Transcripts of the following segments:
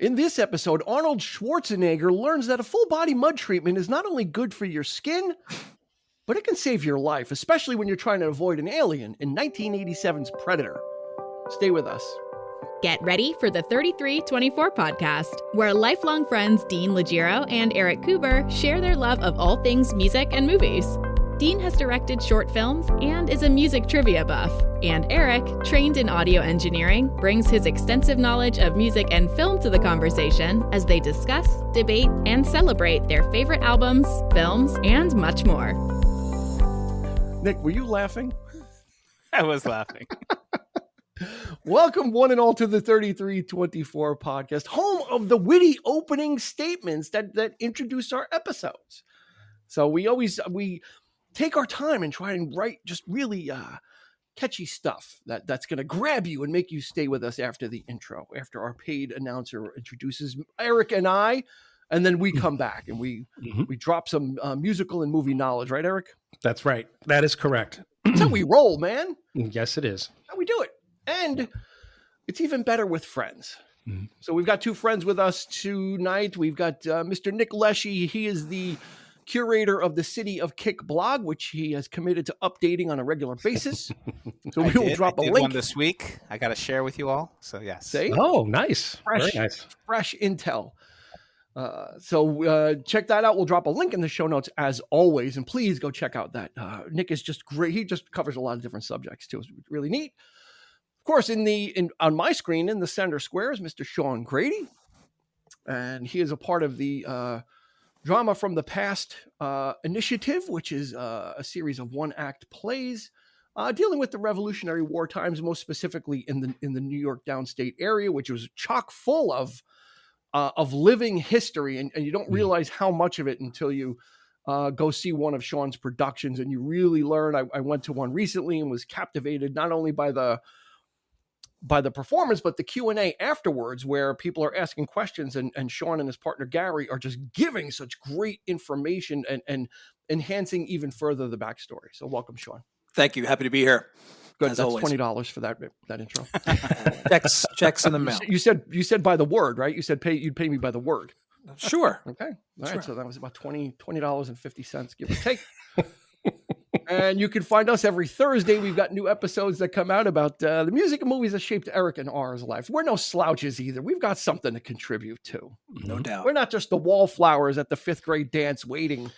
In this episode, Arnold Schwarzenegger learns that a full-body mud treatment is not only good for your skin, but it can save your life, especially when you're trying to avoid an alien in 1987's Predator. Stay with us. Get ready for the 3324 podcast, where lifelong friends Dean Legiro and Eric Kuber share their love of all things music and movies. Dean has directed short films and is a music trivia buff. And Eric, trained in audio engineering, brings his extensive knowledge of music and film to the conversation as they discuss, debate, and celebrate their favorite albums, films, and much more. Nick, were you laughing? I was laughing. Welcome one and all to the 3324 podcast, home of the witty opening statements that introduce our episodes. So we take our time and try and write just really catchy stuff that's going to grab you and make you stay with us after the intro, after our paid announcer introduces Eric and I, and then we come back and we drop some musical and movie knowledge, right, Eric? That's right. That is correct. That's how we roll, man. Yes, it is. How we do it. And it's even better with friends. So we've got two friends with us tonight. We've got Mr. Nick Leshi. He is the curator of the City of Kick blog, which he has committed to updating on a regular basis. So we will drop a link. One this week. I got to share with you all. So yes. See? Oh, nice. Very nice. Fresh intel. So check that out. We'll drop a link in the show notes as always. And please go check out that. Nick is just great. He just covers a lot of different subjects too. It's really neat. Of course, on my screen in the center square is Mr. Sean Grady. And he is a part of the Drama from the Past initiative, which is a series of one-act plays dealing with the Revolutionary War times, most specifically in the New York downstate area, which was chock full of living history, and you don't realize how much of it until you go see one of Sean's productions, and you really learn. I went to one recently and was captivated not only by the performance, but the Q&A afterwards, where people are asking questions and Sean and his partner Gary are just giving such great information and enhancing even further the backstory. So welcome, Sean. Thank you. Happy to be here. Good. That's always $20 for that intro. checks in the mail. You said by the word, right? You said you'd pay me by the word. Sure. Okay. All right. So that was about $20.50, give or take. And you can find us every Thursday. We've got new episodes that come out about the music and movies that shaped Eric and R's life. We're no slouches either. We've got something to contribute to. No doubt. We're not just the wallflowers at the fifth grade dance waiting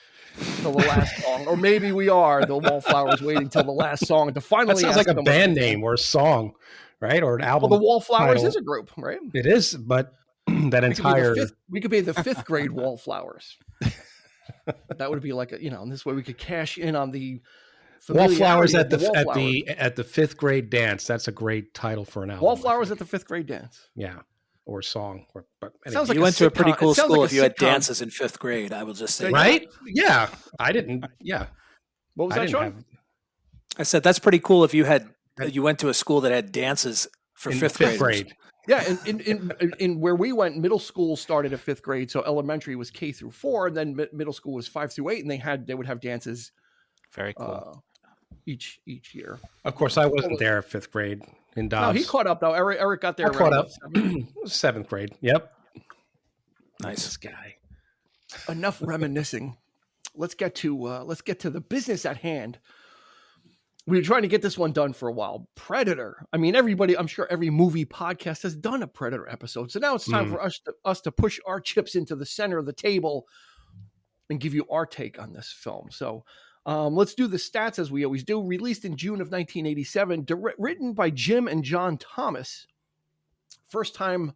till the last song. Or maybe we are the wallflowers waiting till the last song to finally. That sounds like a band name or a song, right? Or an album. Well, the Wallflowers title. is a group, right? It is, but that entire... We could be the fifth grade Wallflowers. That would be like and this way we could cash in on the Wallflowers at the fifth grade dance. That's a great title for an album. Wallflowers at the fifth grade dance. Yeah, or song. But anyway. Sounds like you went to a pretty cool school like if you had dances in fifth grade. I will just say, right? Yeah, I didn't. Yeah, what was that, Sean? I said that's pretty cool if you went to a school that had dances for fifth grade. Yeah, in where we went, middle school started at fifth grade, so elementary was K through 4, and then middle school was 5 through 8, and they would have dances. Very cool. Each year. Of course, I wasn't there at fifth grade in Dobbs. No, he caught up though. Eric got there. I caught up. Seventh grade. Yep. Nice. This guy. Enough reminiscing. Let's get to the business at hand. We were trying to get this one done for a while. Predator. I mean, everybody, I'm sure every movie podcast has done a Predator episode. So now it's time for us to push our chips into the center of the table and give you our take on this film. So let's do the stats as we always do. Released in June of 1987, written by Jim and John Thomas. First-time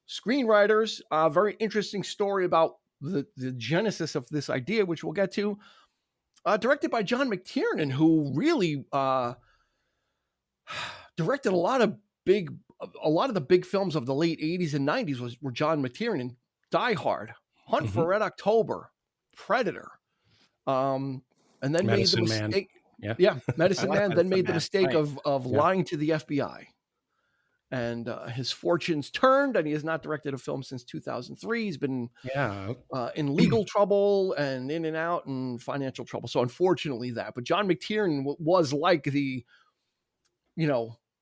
screenwriters. Very interesting story about the genesis of this idea, which we'll get to. Directed by John McTiernan, who really directed a lot of the big films of the late 80s and 90s were John McTiernan. Die Hard, Hunt for Red October, Predator. And then Medicine made the mistake. Man. Yeah, Medicine Man. Then made the mistake right. of lying to the FBI. And his fortunes turned, and he has not directed a film since 2003. He's been in legal trouble and in and out and financial trouble. So unfortunately that. But John McTiernan was like the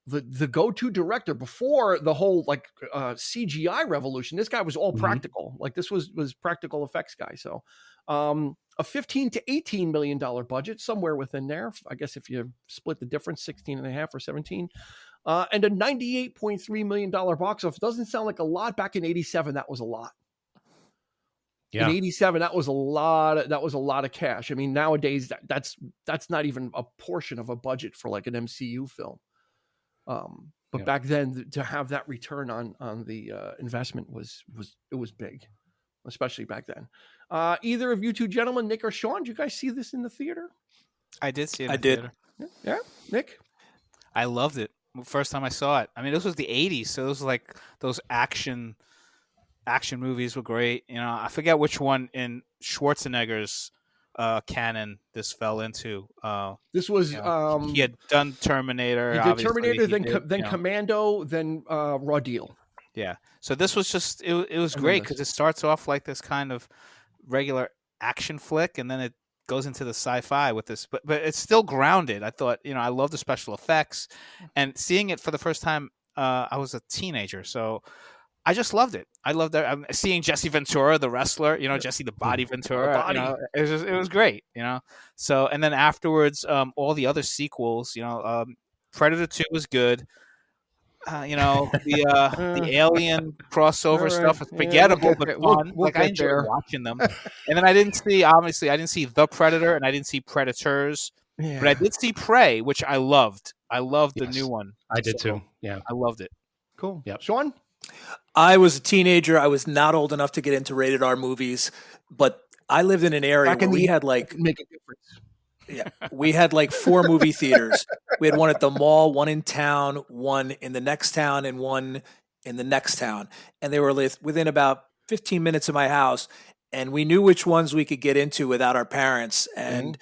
the go-to director before the whole like CGI revolution. This guy was all practical. Like this was practical effects guy. So a $15 to $18 million budget, somewhere within there. I guess if you split the difference, 16 and a half or 17. And a $98.3 million box office. Doesn't sound like a lot. Back in 87, that was a lot. Yeah. In 87, that was a lot of cash. I mean, nowadays that's not even a portion of a budget for like an MCU film. But back then, to have that return on the investment was big, especially back then. Either of you two gentlemen, Nick or Sean, did you guys see this in the theater? I did see it. I did. Yeah, Nick. I loved it. First time I saw it. I mean, this was the '80s, so it was like those action movies were great. You know, I forget which one in Schwarzenegger's canon this fell into. This was he had done Terminator. He did Terminator, then Commando, then Raw Deal. Yeah. So this was just it was great because it starts off like this kind of regular action flick, and then it goes into the sci-fi with this, but it's still grounded. I thought, I love the special effects, and seeing it for the first time, I was a teenager, so I just loved it. I loved that. I'm seeing Jesse Ventura, the wrestler, Jesse the Body Ventura. It was great, So, and then afterwards, all the other sequels, Predator 2 was good. The alien crossover stuff is forgettable, but fun. I enjoyed watching them. And then I didn't see The Predator, and I didn't see Predators, but I did see Prey, which I loved. I loved the new one. I did too. Yeah, I loved it. Cool. Yep. Sean? I was a teenager. I was not old enough to get into rated R movies, but I lived in an area where we had like make a difference. Yeah, we had like 4 movie theaters. We had one at the mall, one in town, one in the next town, and one in the next town. And they were within about 15 minutes of my house. And we knew which ones we could get into without our parents. And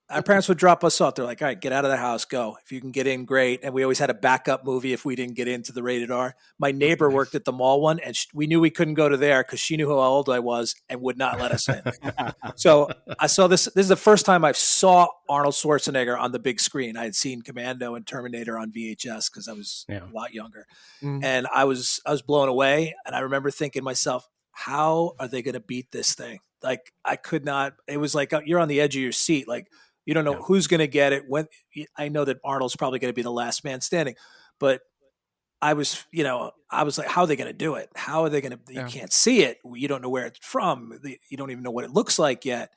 our parents would drop us off. They're like, all right, get out of the house, go. If you can get in, great. And we always had a backup movie if we didn't get into the rated R. My neighbor worked at the mall one, and we knew we couldn't go to there because she knew how old I was and would not let us in. So I saw this. This is the first time I saw Arnold Schwarzenegger on the big screen. I had seen Commando and Terminator on VHS because I was a lot younger. And I was blown away. And I remember thinking to myself, how are they going to beat this thing? Like, I could not. It was like you're on the edge of your seat. Like, you don't know who's going to get it. When I know that Arnold's probably going to be the last man standing, but I was like, how are they going to do it? How are they going to? You can't see it. You don't know where it's from. You don't even know what it looks like yet.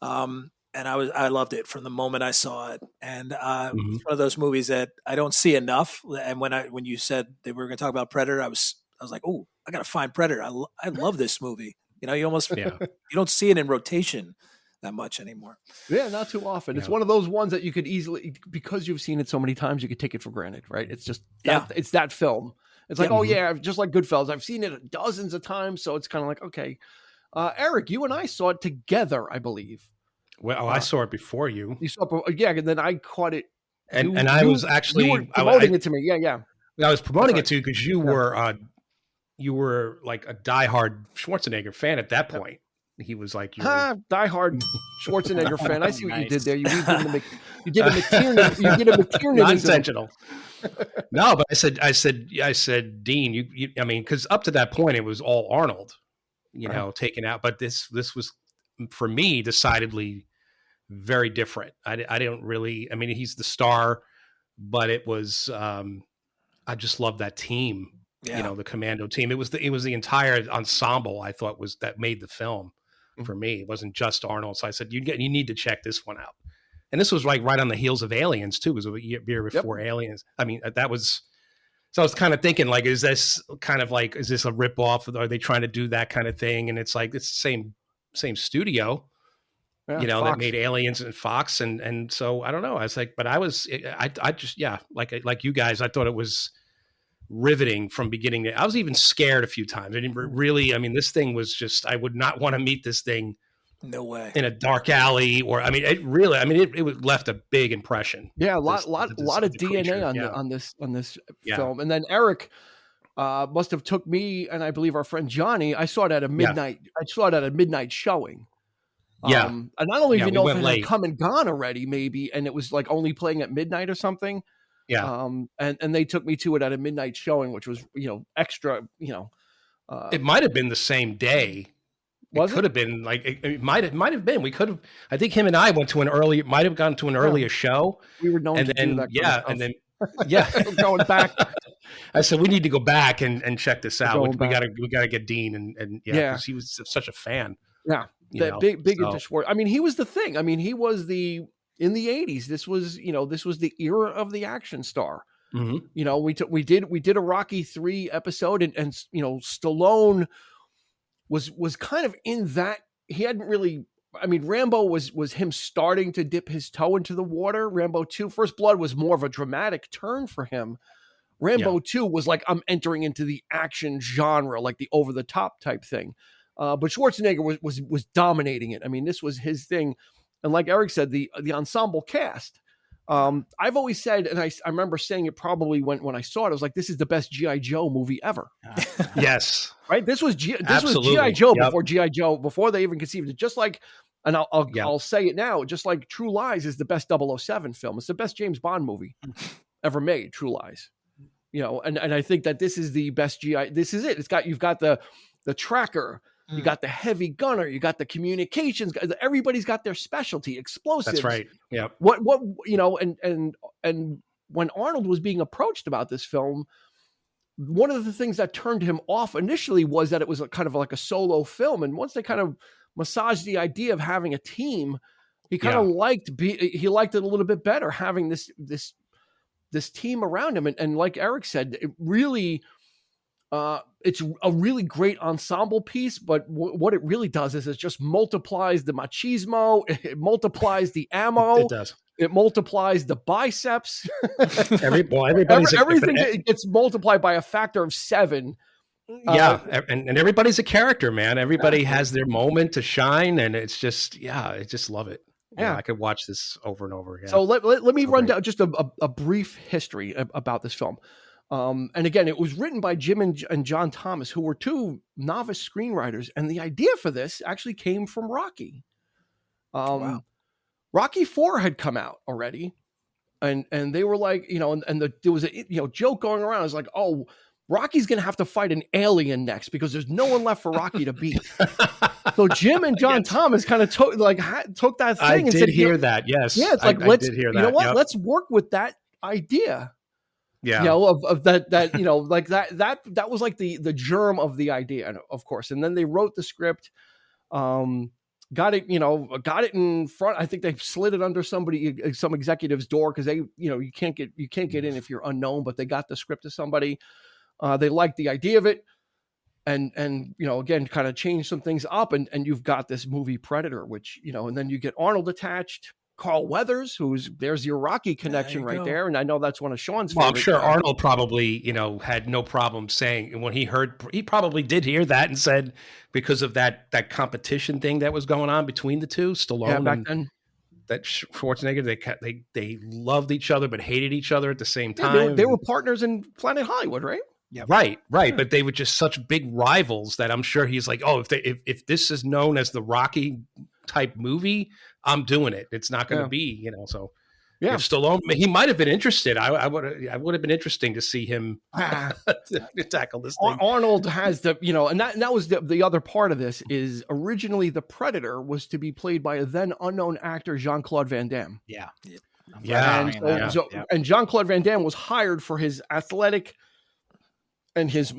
And I loved it from the moment I saw it. And it's one of those movies that I don't see enough. And when you said that we were going to talk about Predator, I was like, oh, I got to find Predator. I love this movie. You almost you don't see it in rotation that much anymore. Yeah, not too often. It's one of those ones that you could easily, because you've seen it so many times, you could take it for granted, right? It's just it's that film. It's like, just like Goodfellas. I've seen it dozens of times, so it's kind of like, okay. Eric, you and I saw it together, I believe. Well, I saw it before you. You saw it, and then I caught it. And I was actually promoting it to me. Yeah. I was promoting it to you because you were like a diehard Schwarzenegger fan at that point. He was like your diehard Schwarzenegger fan. I see what you did there. You did a McTiernan. Not intentional. No, but I said, Dean, I mean, because up to that point it was all Arnold, taken out. But this was, for me, decidedly very different. I didn't really. I mean, he's the star, but it was. I just love that team. The Commando team. It was the entire ensemble. I thought that made the film for me. It wasn't just Arnold. So I said, you need to check this one out. And this was like right on the heels of Aliens too. It was a year before Aliens. I mean, that was. So I was kind of thinking, like, is this a ripoff? Are they trying to do that kind of thing? And it's like, it's the same studio, Fox. That made Aliens and Fox. And so I don't know. I was like, but I just, like you guys, I thought it was riveting from beginning to. I was even scared a few times. I didn't really. I mean, this thing was just. I would not want to meet this thing. No way. In a dark alley, or I mean, it really. I mean, it left a big impression. Yeah, a lot of DNA on this film. And then Eric must have took me and I believe our friend Johnny. I saw it at a midnight. I saw it at a midnight showing. And I don't even know if it had come and gone already, maybe, and it was like only playing at midnight or something. Yeah. And they took me to it at a midnight showing, which was, extra, It might have been the same day. It could have been like it might have been. We could have. I think him and I went to an early. Might have gone to an earlier show. We were known to do that. And then going back. I said we need to go back and check this out. We gotta get Dean and because he was such a fan. Yeah, big into Schwartz. I mean, he was the thing. I mean, he was in the 80s. This was the era of the action star. Mm-hmm. We did a Rocky 3 episode, and Stallone was kind of in that. He hadn't really. I mean, Rambo was him starting to dip his toe into the water. Rambo 2, First Blood was more of a dramatic turn for him. Rambo 2 was like, I'm entering into the action genre, like the over the top type thing. But Schwarzenegger was dominating it. I mean, this was his thing. And like Eric said, the ensemble cast. I've always said, and I remember saying it probably when I saw it, I was like, this is the best G.I. Joe movie ever. Yes. Right? This was G.I. Joe before G.I. Joe, before they even conceived it. Just like, and I'll say it now, just like True Lies is the best 007 film. It's the best James Bond movie ever made, True Lies. And I think that this is the best G.I. This is it. You've got the tracker. You got the heavy gunner, you got the communications. Everybody's got their specialty, explosives. That's right. Yeah. What and when Arnold was being approached about this film, one of the things that turned him off initially was that it was kind of like a solo film. And once they kind of massaged the idea of having a team, he kind of liked it a little bit better having this team around him. And like Eric said, it really. It's a really great ensemble piece, but what it really does is it just multiplies the machismo. It multiplies the ammo. It does. It multiplies the biceps. Everything gets multiplied by a factor of 7. Yeah, and everybody's a character, man. Everybody has their moment to shine, and it's just, I just love it. Yeah, I could watch this over and over. Yeah. So let me run down just a brief history about this film. And again, it was written by Jim and John Thomas, who were 2 novice screenwriters. And the idea for this actually came from Rocky. Rocky 4 had come out already. And they were like, there was a joke going around. It was like, oh, Rocky's going to have to fight an alien next because there's no one left for Rocky to beat. So Jim and John Thomas kind of took that thing and said, hear that. Yes. Yeah. It's like, I did hear that. You know what? Yep. Let's work with that idea. Yeah. Of that, like that was like the germ of the idea, of course. And then they wrote the script, got it in front. I think they slid it under some executive's door because they, you can't get in if you're unknown, but they got the script to somebody. They liked the idea of it. And again, kind of changed some things up and you've got this movie Predator, which, and then you get Arnold attached. Carl Weathers, there's your Rocky connection right there. And I know that's one of Sean's favorites. I'm sure Arnold probably, had no problem saying, and when he probably did hear that and said, because of that competition thing that was going on between the two, Stallone back then. That Schwarzenegger, they loved each other, but hated each other at the same time. They were partners in Planet Hollywood, right? Yeah. Right. But they were just such big rivals that I'm sure he's like, oh, if this is known as the Rocky type movie, I'm doing it. It's not going to be, so if Stallone, he might have been interested. I would have been interesting to see him to tackle this thing. Arnold has and that was the other part of this is originally the Predator was to be played by a then unknown actor, Jean-Claude Van Damme. Yeah. And Jean-Claude Van Damme was hired for his athletic and his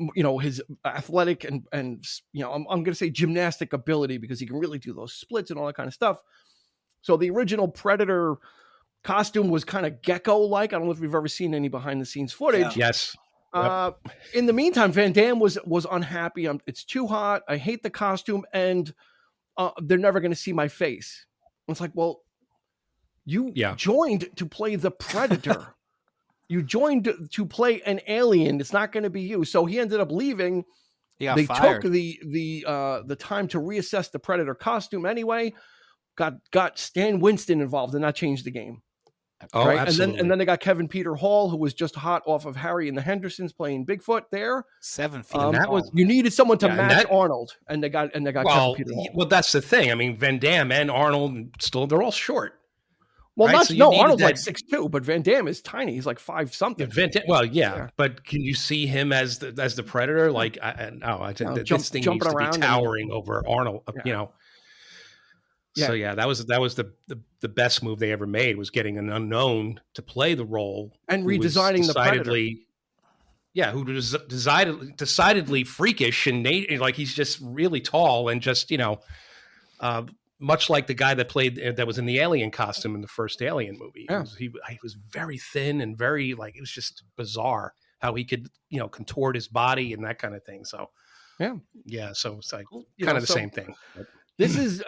athletic and I'm going to say gymnastic ability because he can really do those splits and all that kind of stuff. So the original Predator costume was kind of gecko-like. I don't know if you've ever seen any behind-the-scenes footage. Yeah. Yes. In the meantime, Van Damme was unhappy. It's too hot. I hate the costume, and they're never going to see my face. And it's like, well, you joined to play the Predator. You joined to play an alien. It's not going to be you. So he ended up leaving. They fired. took the time to reassess the Predator costume anyway. Got Stan Winston involved, and that changed the game. Oh, right? Absolutely. And then they got Kevin Peter Hall, who was just hot off of Harry and the Hendersons playing Bigfoot there. 7 feet. That was you needed someone to match Arnold, and they got Kevin Peter Hall. Well, that's the thing. I mean, Van Damme and Arnold they're all short. Well, right? So Arnold's like 6'2", but Van Damme is tiny. He's like 5 something. Yeah, but can you see him as the Predator? Like, this thing needs to be towering over Arnold. You know. So that was the best move they ever made, was getting an unknown to play the role and redesigning the Predator. Yeah, who was decidedly freakish and like he's just really tall and just much like the guy that was in the Alien costume in the first Alien movie. Yeah. He was very thin and very, like, it was just bizarre how he could contort his body and that kind of thing. So so it's like kind of the same thing. This is,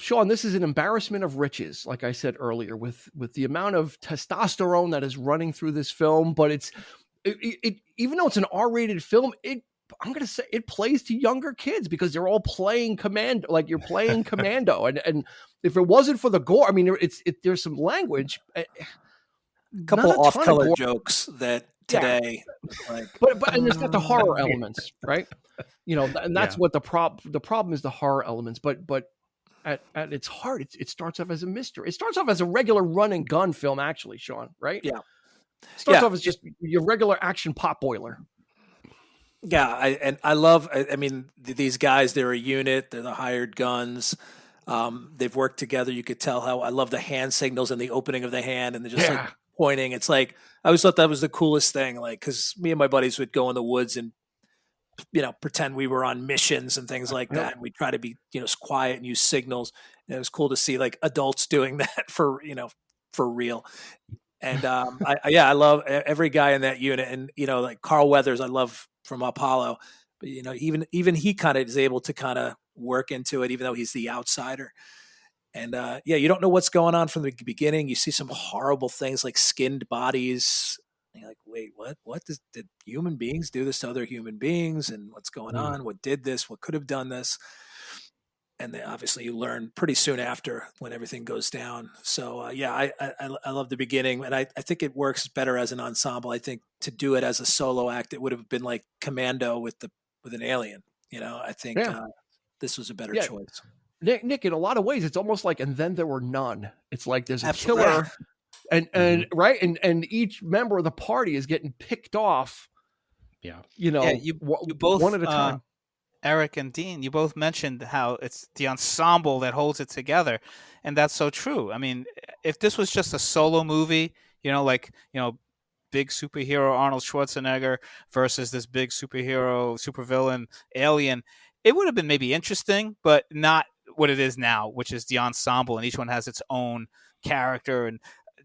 Sean, this is an embarrassment of riches, like I said earlier, with the amount of testosterone that is running through this film. But it even though it's an R-rated film, I'm going to say it plays to younger kids because they're all playing Commando, like you're playing Commando. And if it wasn't for the gore, I mean, there's some language. A couple off-color jokes that today, but and it's got the horror elements, right? And that's what the problem is, the horror elements. But at its heart, it starts off as a mystery. It starts off as a regular run and gun film, actually, Sean, right? Yeah. It starts off as just your regular action pot boiler. Yeah, I mean, these guys, they're a unit. They're the hired guns. They've worked together. You could tell how I love the hand signals and the opening of the hand, and they're just like pointing. It's like, I always thought that was the coolest thing, like, because me and my buddies would go in the woods and pretend we were on missions and things like that. And we try to be quiet and use signals. And it was cool to see like adults doing that for real. And I love every guy in that unit, and like Carl Weathers, I love from Apollo, but even he kind of is able to kind of work into it, even though he's the outsider. And you don't know what's going on from the beginning. You see some horrible things like skinned bodies. And you're like, wait, what did human beings do this to other human beings? And what's going on? What did this? What could have done this? And then obviously you learn pretty soon after when everything goes down. So I love the beginning, and I think it works better as an ensemble. I think to do it as a solo act, it would have been like Commando with an alien. I think this was a better choice. Nick, in a lot of ways, it's almost like And Then There Were None. It's like there's a killer, and right, and each member of the party is getting picked off. Yeah, you both one at a time. Eric and Dean, you both mentioned how it's the ensemble that holds it together, and that's so true. I mean, if this was just a solo movie, big superhero Arnold Schwarzenegger versus this big supervillain alien, it would have been maybe interesting, but not what it is now, which is the ensemble, and each one has its own character and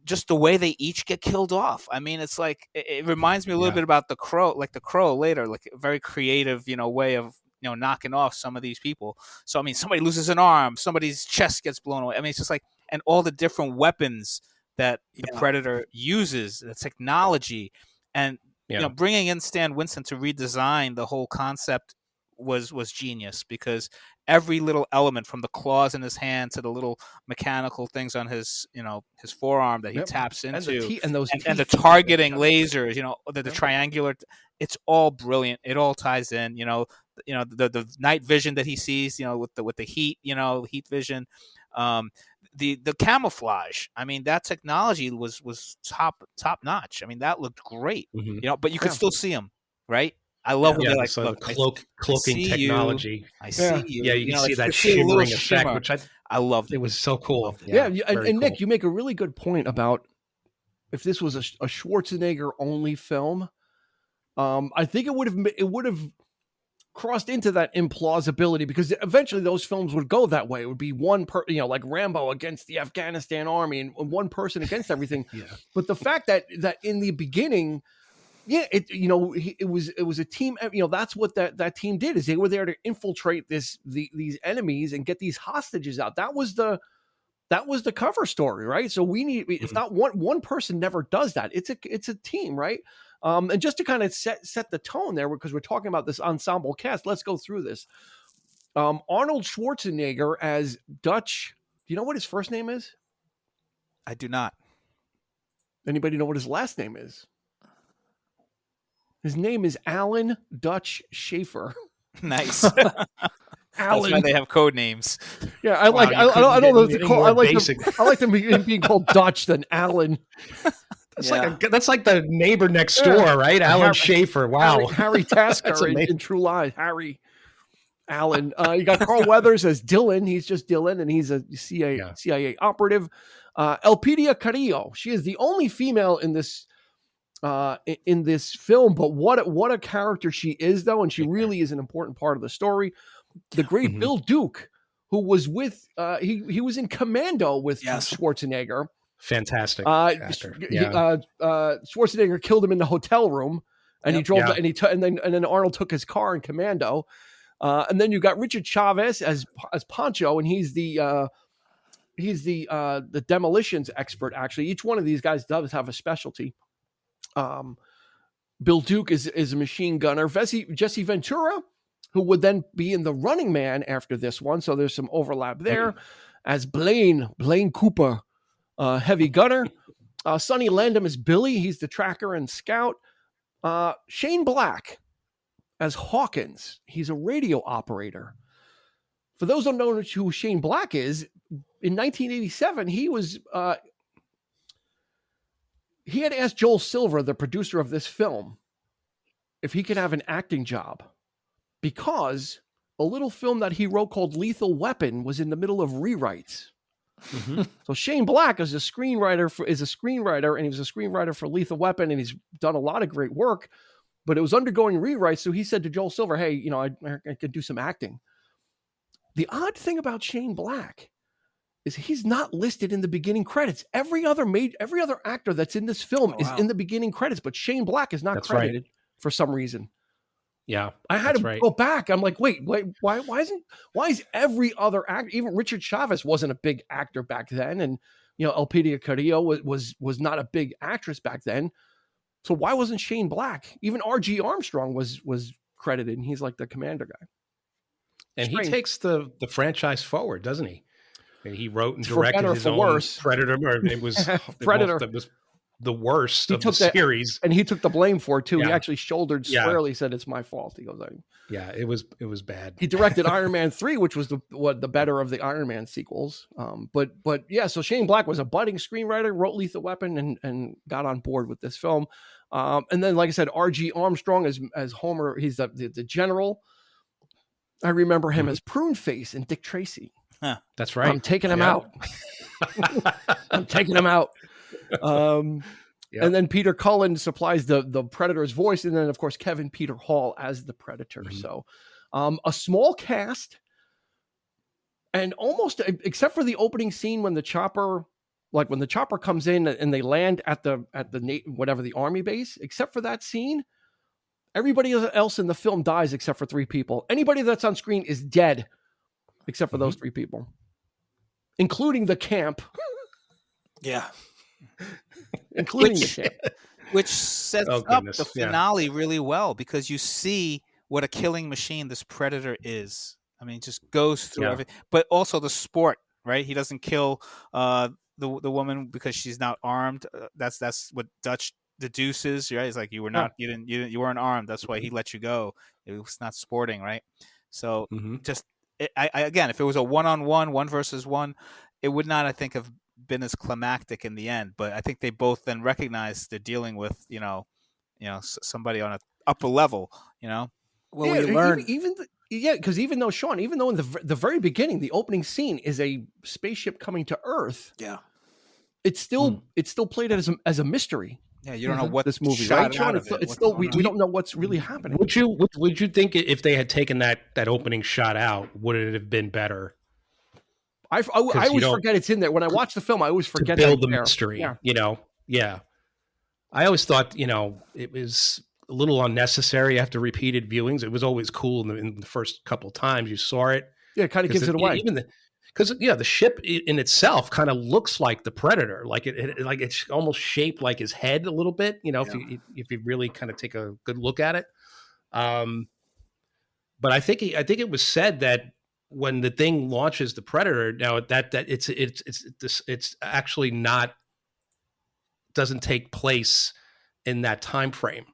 just the way they each get killed off. I mean, it's like, it reminds me a little bit about The Crow later, like a very creative, way of knocking off some of these people. So, I mean, somebody loses an arm, somebody's chest gets blown away. I mean, it's just like, and all the different weapons that the Predator uses, the technology, and bringing in Stan Winston to redesign the whole concept was genius, because every little element, from the claws in his hand to the little mechanical things on his his forearm that he taps into, and the targeting lasers, the triangular, it's all brilliant. It all ties in. The night vision that he sees, with the heat, heat vision, the camouflage. I mean, that technology was top notch. I mean, that looked great. But you could still see him, right? I love when they're like, look, cloaking technology. I see you. Yeah, you see that shimmering effect, which I loved. It was so cool. And Nick, you make a really good point about if this was a Schwarzenegger only film. I think it would have crossed into that implausibility, because eventually those films would go that way. It would be one like Rambo against the Afghanistan army and one person against everything. But the fact that in the beginning, it was a team. That's what that team did, is they were there to infiltrate these enemies and get these hostages out. That was the cover story, right? So we need, if not one person never does that. It's a team, right? And just to kind of set the tone there, because we're talking about this ensemble cast, let's go through this. Arnold Schwarzenegger as Dutch. Do you know what his first name is? I do not. Anybody know what his last name is? His name is Alan Dutch Schaefer. Nice. That's why they have code names. Yeah, I like. I don't know. I like basic. I like them being called Dutch than Alan. That's like the neighbor next door, right? Alan Schaefer. Wow, Harry Tasker in True Lies. Harry. Alan. You got Carl Weathers as Dylan. He's just Dylan, and he's a CIA operative. Elpidia Carrillo. She is the only female in this film, but what a character she is, though, and she really is an important part of the story. The great Bill Duke, who was with he was in Commando with Schwarzenegger. Fantastic actor. Schwarzenegger killed him in the hotel room, and he drove and then Arnold took his car in Commando. And then you got Richard Chavez as Pancho, and he's the demolitions expert. Actually, each one of these guys does have a specialty. Bill Duke is a machine gunner. Jesse Ventura, who would then be in The Running Man after this one, so there's some overlap there. As Blaine Cooper, heavy gunner. Sonny Landham is Billy. He's the tracker and scout. Shane Black as Hawkins. He's a radio operator. For those who don't know who Shane Black is, in 1987, he had asked Joel Silver, the producer of this film, if he could have an acting job, because a little film that he wrote called Lethal Weapon was in the middle of rewrites. So Shane Black is a screenwriter, and he was a screenwriter for Lethal Weapon, and he's done a lot of great work. But it was undergoing rewrites, so he said to Joel Silver, hey, I could do some acting. The odd thing about Shane Black is he's not listed in the beginning credits. Every other actor that's in this film is in the beginning credits, but Shane Black is not credited for some reason. Yeah, I had to go back. I'm like, wait, why is every other actor, even Richard Chavez wasn't a big actor back then, and Elpidia Carrillo was not a big actress back then. So why wasn't Shane Black? Even R.G. Armstrong was credited, and he's like the commander guy. And he takes the franchise forward, doesn't he? And he wrote and directed his own Predator. It was Predator. That was the worst of the series, and he took the blame for it too. He actually shouldered squarely. Said it's my fault. He goes, it was bad. He directed Iron Man 3, which was the better of the Iron Man sequels. So Shane Black was a budding screenwriter, wrote Lethal Weapon, and got on board with this film. And then, like I said, R.G. Armstrong as Homer. He's the general. I remember him as Prune Face in Dick Tracy. Huh, that's right. I'm taking him out. I'm taking him out. And then Peter Cullen supplies the Predator's voice, and then of course Kevin Peter Hall as the Predator. So a small cast, and almost except for the opening scene when the chopper comes in and they land at the whatever the army base, except for that scene, everybody else in the film dies except for 3 people. Anybody that's on screen is dead except for those 3 people, including the camp. Yeah. Including the camp. Which sets up the finale really well, because you see what a killing machine this Predator is. I mean, it just goes through everything. But also the sport, right? He doesn't kill the woman because she's not armed. That's what Dutch deduces, right? It's like you weren't armed. That's why he let you go. It was not sporting, right? So again, if it was a 1-on-1, 1 versus 1, it would not, I think, have been as climactic in the end. But I think they both then recognize they're dealing with somebody on an upper level. Well, we learned because even though in the very beginning, the opening scene is a spaceship coming to Earth. Yeah, it's still played as a mystery. Yeah, you don't know what this movie, right, Sean? It's still we don't know what's really happening. Would you think if they had taken that opening shot out, would it have been better? I always forget it's in there. When I watch the film, I always forget to build the mystery. Yeah. I always thought it was a little unnecessary after repeated viewings. It was always cool in the first couple of times you saw it. Yeah, it kind of gives it away. Because the ship in itself kind of looks like the Predator, like it's almost shaped like his head a little bit. If you really kind of take a good look at it. But I think it was said that when the thing launches the Predator, now that it's actually not, doesn't take place in that time frame.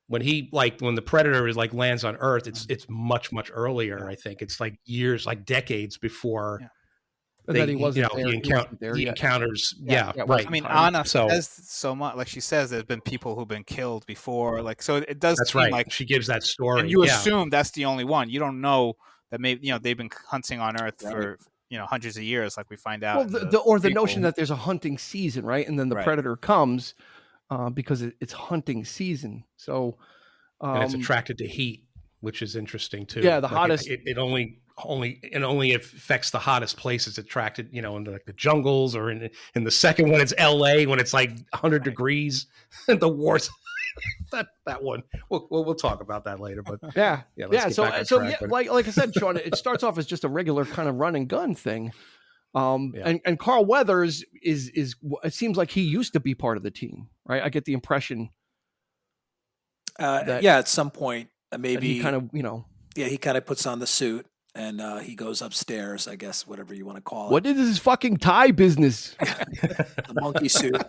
when the Predator is like lands on Earth, it's much earlier. I think it's like years, like decades before. Yeah. He wasn't there. He encounters. Yeah, right. I mean, Anna says so much. Like she says, there's been people who've been killed before. Like, so it does. That's seem right. Like she gives that story. And you assume that's the only one. You don't know that maybe they've been hunting on Earth for hundreds of years. Like we find out. Well, the notion that there's a hunting season, right? And then the Predator comes because it's hunting season. So and it's attracted to heat, which is interesting too. Yeah, the hottest. It only affects the hottest places. Attracted, in like the jungles, or in the second one, it's L.A. when it's like 100 degrees. The wars. that one. We'll talk about that later. But So like I said, Sean, it starts off as just a regular kind of run and gun thing. And Carl Weathers is it seems like he used to be part of the team, right? I get the impression. At some point, maybe he kind of, he kind of puts on the suit and he goes upstairs, I guess, whatever you want to call it. What is this fucking tie business? The monkey suit.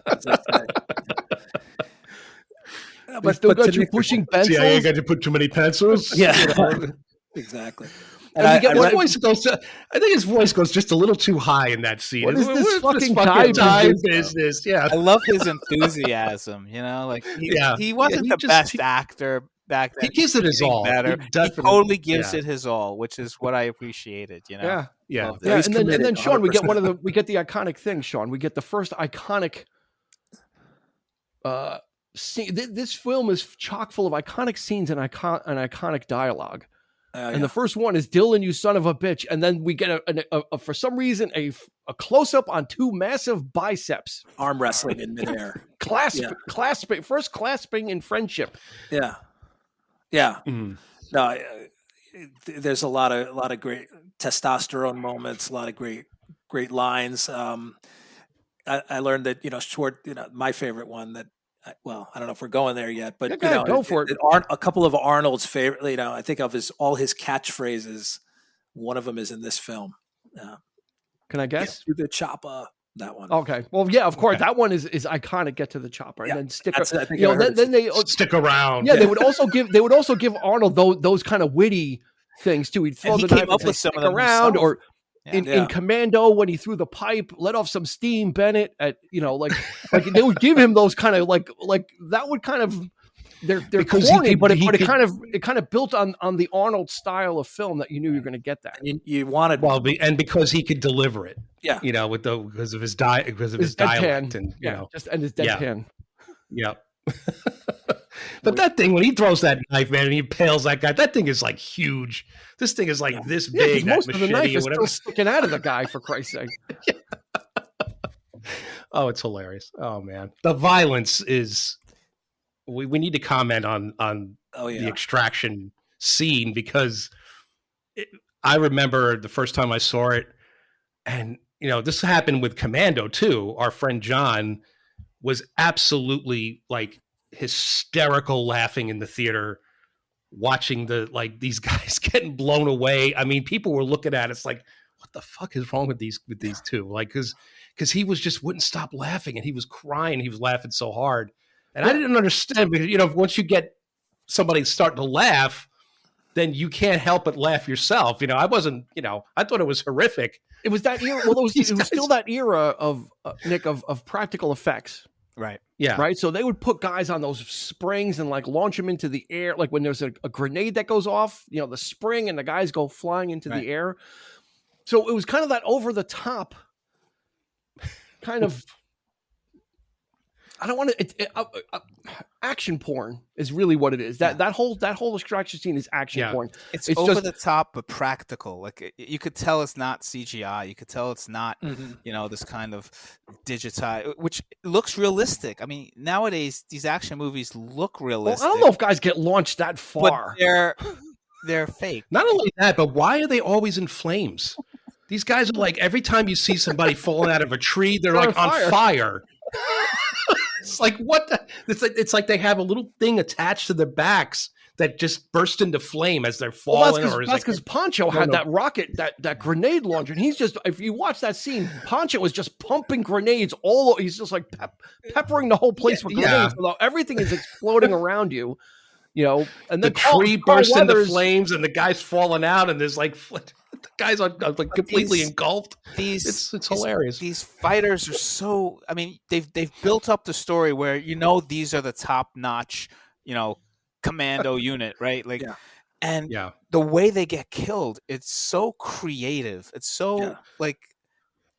But still got you pushing pencils. Yeah, you got to put too many pencils. Yeah, exactly. And I think his voice goes just a little too high in that scene. What is this fucking tie business? Yeah, I love his enthusiasm. He wasn't the best actor back then. He gives it his all. He totally gives it his all, which is what I appreciated. Yeah. And then Sean, we get the iconic thing. Sean, we get the first iconic. This film is chock full of iconic scenes and iconic dialogue. And the first one is "Dylan, you son of a bitch," and then we get a for some reason a close up on two massive biceps, arm wrestling in midair, clasping in friendship. Yeah. Mm-hmm. No, there's a lot of great testosterone moments, a lot of great lines. I learned that short. My favorite one that. Well, I don't know if we're going there yet, but go for it. A couple of Arnold's favorite, I think of all his catchphrases. One of them is in this film. Can I guess? Get to the chopper. That one. Okay. Well, yeah, of course. Okay. That one is iconic. Get to the chopper, and then stick. Then they stick around. Yeah, they would also give Arnold those kind of witty things too. He'd throw the knife and stick around, or. In Commando, when he threw the pipe, let off some steam, Bennett. Like they would give him those kind of like that would kind of they're corny, but it kind of built on the Arnold style of film that you knew you were going to get that. You wanted and because he could deliver it, because of his dialect and his deadpan. Yeah. But that thing, when he throws that knife, man, and he impales that guy, that thing is like huge. This thing is like this big. Most of the knife is still sticking out of the guy, for Christ's sake. Oh, it's hilarious. Oh, man. The violence is... We need to comment on the extraction scene, because I remember the first time I saw it, and, this happened with Commando, too. Our friend John was absolutely, like, hysterical laughing in the theater watching these guys getting blown away. I mean, people were looking at us like, what the fuck is wrong with these two? Like, because he wouldn't stop laughing, and he was crying. He was laughing so hard. And I didn't understand, because, once you get somebody starting to laugh, then you can't help but laugh yourself. I wasn't, I thought it was horrific. It was that era. Well, it was still that era of Nick of practical effects. Right. Yeah. Right. So they would put guys on those springs and launch them into the air. Like when there's a grenade that goes off, the spring and the guys go flying into the air. So it was kind of that over the top kind of, I don't want to, action porn is really what it is. That whole extraction scene is action porn. It's over the top, but practical. Like you could tell it's not CGI. You could tell it's not, this kind of digitized, which looks realistic. I mean, nowadays these action movies look realistic. Well, I don't know if guys get launched that far. But they're fake. Not only that, but why are they always in flames? These guys are like, every time you see somebody falling out of a tree, they're like on fire. It's like, what the? It's like they have a little thing attached to their backs that just burst into flame as they're falling. Well, that's because Pancho had that rocket, that grenade launcher, and he's just, if you watch that scene, Pancho was just pumping grenades he's just like peppering the whole place with grenades. Everything is exploding around you. And the then tree Carl bursts into Weathers, flames and the guy's falling out and there's like the guy's like completely engulfed. It's hilarious. These fighters are so. I mean, they've built up the story where these are the top notch, commando unit, right? Like, and the way they get killed, it's so creative. It's so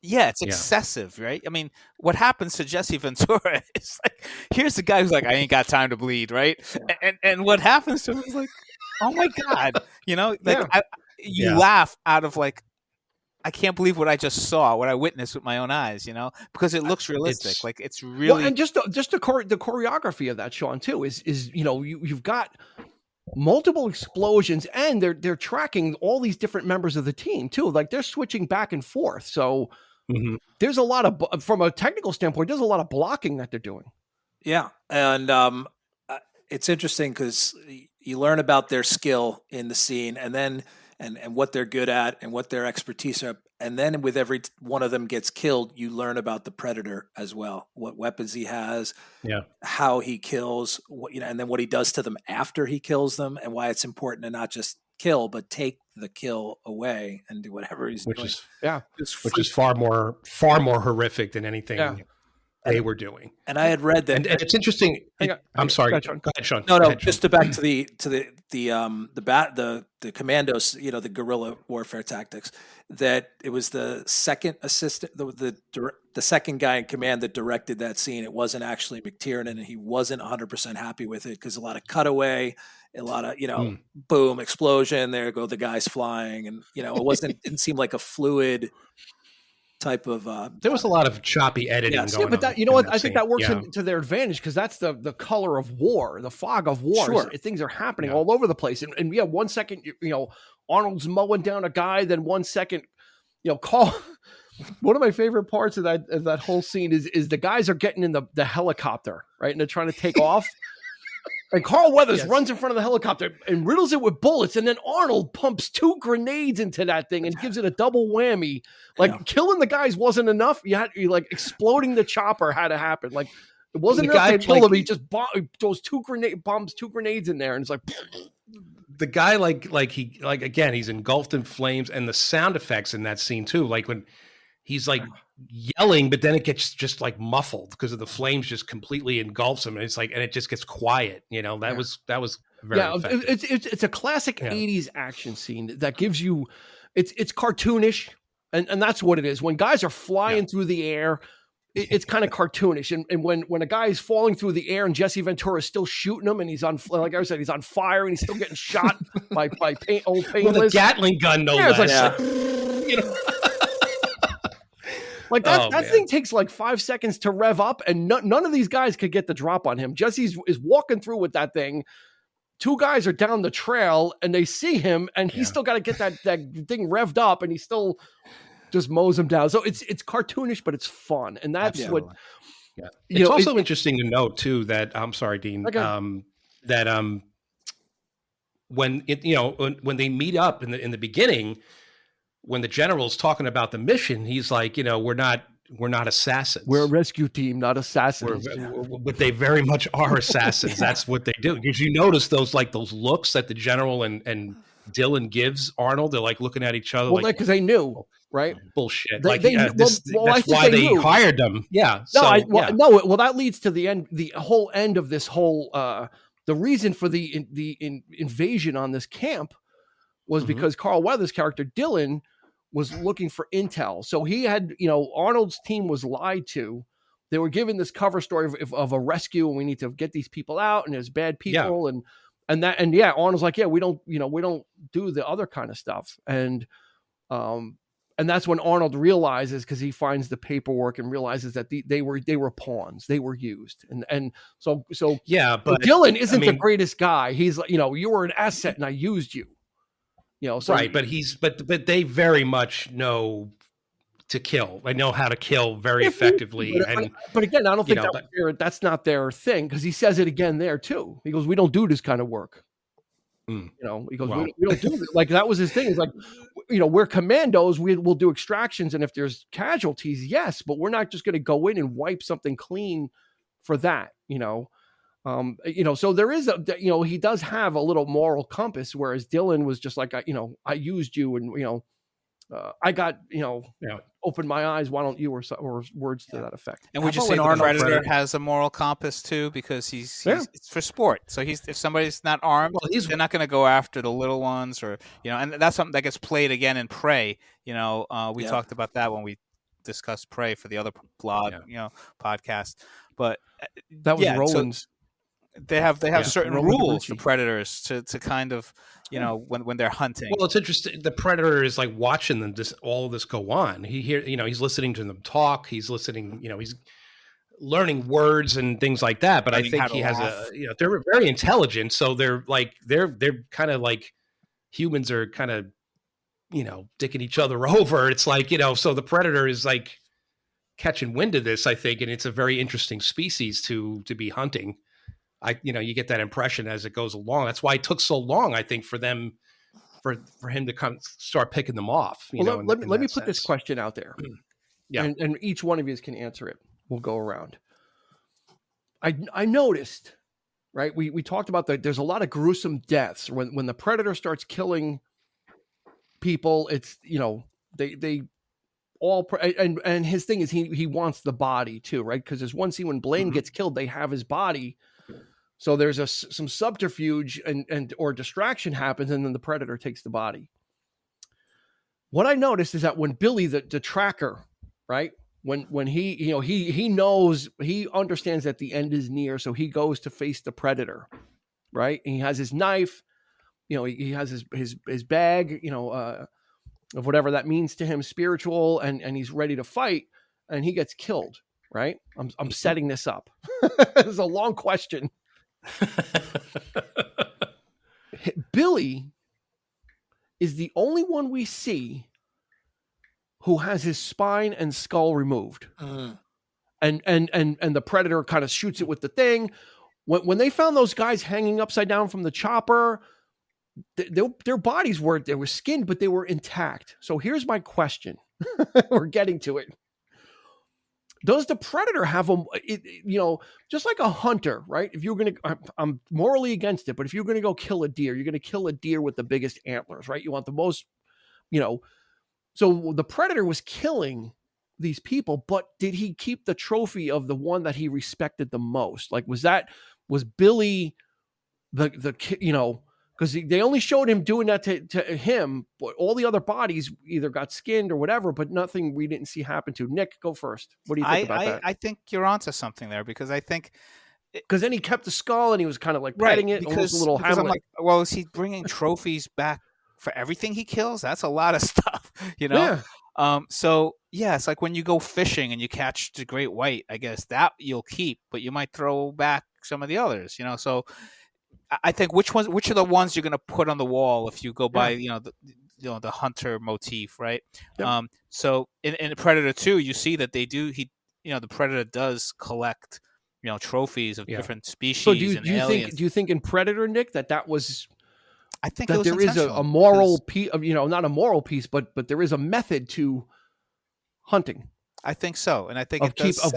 it's excessive, right? I mean, what happens to Jesse Ventura is like, here's the guy who's like, I ain't got time to bleed, right? And what happens to him is like, oh my God, you laugh out of like, I can't believe what I just saw, what I witnessed with my own eyes, because it looks realistic. Like it's really, and just the choreography of that, Sean, too, is you've got multiple explosions, and they're tracking all these different members of the team too. Like they're switching back and forth. So there's a lot of, from a technical standpoint, there's a lot of blocking that they're doing. Yeah, and it's interesting because you learn about their skill in the scene, and then and what they're good at and what their expertise are. And then with every one of them gets killed, you learn about the predator as well, what weapons he has, how he kills, and then what he does to them after he kills them, and why it's important to not just kill, but take the kill away and do whatever he's doing. Which is far more horrific than anything they were doing. And I had read that, and it's interesting. I'm sorry. Go ahead, Sean. No. Go ahead, just to back to the commandos, the guerrilla warfare tactics. That it was the second assistant, the second guy in command that directed that scene. It wasn't actually McTiernan, and he wasn't 100% happy with it because a lot of cutaway, a lot of boom, explosion. There go the guys flying, and it didn't seem like a fluid type of there was a lot of choppy editing going on. But I think that works to their advantage, because that's the color of war, the fog of war. Sure. Things are happening all over the place, and 1 second Arnold's mowing down a guy, then 1 second Carl. One of my favorite parts of that whole scene is the guys are getting in the helicopter, right, and they're trying to take off. And Carl Weathers runs in front of the helicopter and riddles it with bullets. And then Arnold pumps 2 grenades into that thing and gives it a double whammy. Like killing the guys wasn't enough. You exploding the chopper had to happen. Like it wasn't enough to kill him. He just throws 2 grenades in there. And it's like, the guy, again, he's engulfed in flames, and the sound effects in that scene too. Like when he's like yelling, but then it gets just like muffled because of the flames just completely engulfs him. And it's like, and it just gets quiet. That was very effective. It's a classic 80s action scene that gives you, it's cartoonish. And that's what it is. When guys are flying through the air, it's kind of cartoonish. And when a guy is falling through the air and Jesse Ventura is still shooting him, and he's on, like I said, he's on fire and he's still getting shot by old Painless. With a Gatling gun, no less. Like that thing takes like 5 seconds to rev up, and none of these guys could get the drop on him. Jesse is walking through with that thing. 2 guys are down the trail and they see him, and he's still got to get that thing revved up, and he still just mows him down. So it's cartoonish, but it's fun, and that's what. Yeah, it's also interesting to note too that I'm sorry, Dean. Okay. That when they meet up in the beginning, when the general's talking about the mission, he's like, we're not assassins. We're a rescue team, not assassins. But they very much are assassins. That's what they do. Did you notice those looks that the general and Dylan gives Arnold? They're like looking at each other. Well, because they knew, right? Bullshit. That's why they hired them. Yeah. Well, that leads to the end. The whole end of this whole. The reason for the invasion on this camp was because Carl Weathers' character Dylan was looking for intel. So he had, Arnold's team was lied to. They were given this cover story of a rescue, and we need to get these people out, and there's bad people. And Arnold's like, we don't do the other kind of stuff. And that's when Arnold realizes, because he finds the paperwork and realizes that they were pawns. They were used. And so but Dylan isn't the greatest guy. He's like, you were an asset and I used you. Right, but they very much know to kill. They know how to kill very effectively. But again, I don't think that's not their thing, because he says it again there too. He goes, "We don't do this kind of work." He goes, "We don't do it." Like that was his thing. It's like, we're commandos. We'll do extractions, and if there's casualties, yes, but we're not just going to go in and wipe something clean for that. So there is he does have a little moral compass, whereas Dylan was just like, I used you, and I got, open my eyes. Why don't you, or words to that effect. And would you say the Predator has a moral compass too, because it's for sport. So if somebody's not armed, they're not going to go after the little ones, or and that's something that gets played again in Prey. We talked about that when we discussed Prey for the other blog, podcast. But that was Roland's. So they have certain rules for predators to kind of when they're hunting. Well, it's interesting. The predator is like watching them all of this go on. He's listening to them talk. He's listening. He's learning words and things like that. But I think he has they're very intelligent. So they're kind of like humans are kind of dicking each other over. It's like so the predator is like catching wind of this, I think, and it's a very interesting species to be hunting. You get that impression as it goes along. That's why it took so long, I think, for him to come start picking them off. Let me put this question out there. And each one of you can answer it. We'll go around. I noticed, right? We talked about there's a lot of gruesome deaths when the predator starts killing people. It's they all and his thing is he wants the body too, right? Because there's one scene when Blaine gets killed, they have his body. So there's some subterfuge and or distraction happens, and then the predator takes the body. What I noticed is that when Billy, the tracker, right, when he knows, he understands that the end is near, so he goes to face the predator, right? And he has his knife, he has his bag, of whatever that means to him, spiritual, and he's ready to fight, and he gets killed, right? I'm setting this up. It's a long question. Billy is the only one we see who has his spine and skull removed. And the predator kind of shoots it with the thing. When they found those guys hanging upside down from the chopper, their bodies were skinned, but they were intact. So here's my question. We're getting to it. Does the predator have just like a hunter, right? If you're going to, I'm morally against it, but if you're going to go kill a deer, you're going to kill a deer with the biggest antlers, right? You want the most, so the predator was killing these people, but did he keep the trophy of the one that he respected the most? Like, was Billy because they only showed him doing that to him, but all the other bodies either got skinned or whatever, but nothing we didn't see happen to. Nick, go first. What do you think about that? I think you're onto something there, because I think... Because then he kept the skull and he was kind of like petting it, almost a little Hamlet. I'm like, well, is he bringing trophies back for everything he kills? That's a lot of stuff, Yeah. So, yeah, it's like when you go fishing and you catch the great white, I guess that you'll keep, but you might throw back some of the others, So... I think which are the ones you're going to put on the wall if you go by the hunter motif, right? Yep. So in Predator 2, you see that they do the Predator does collect trophies of different species. So do you think in Predator, Nick, that was? I think that there is a moral piece of not a moral piece, but there is a method to hunting. I think so, and I think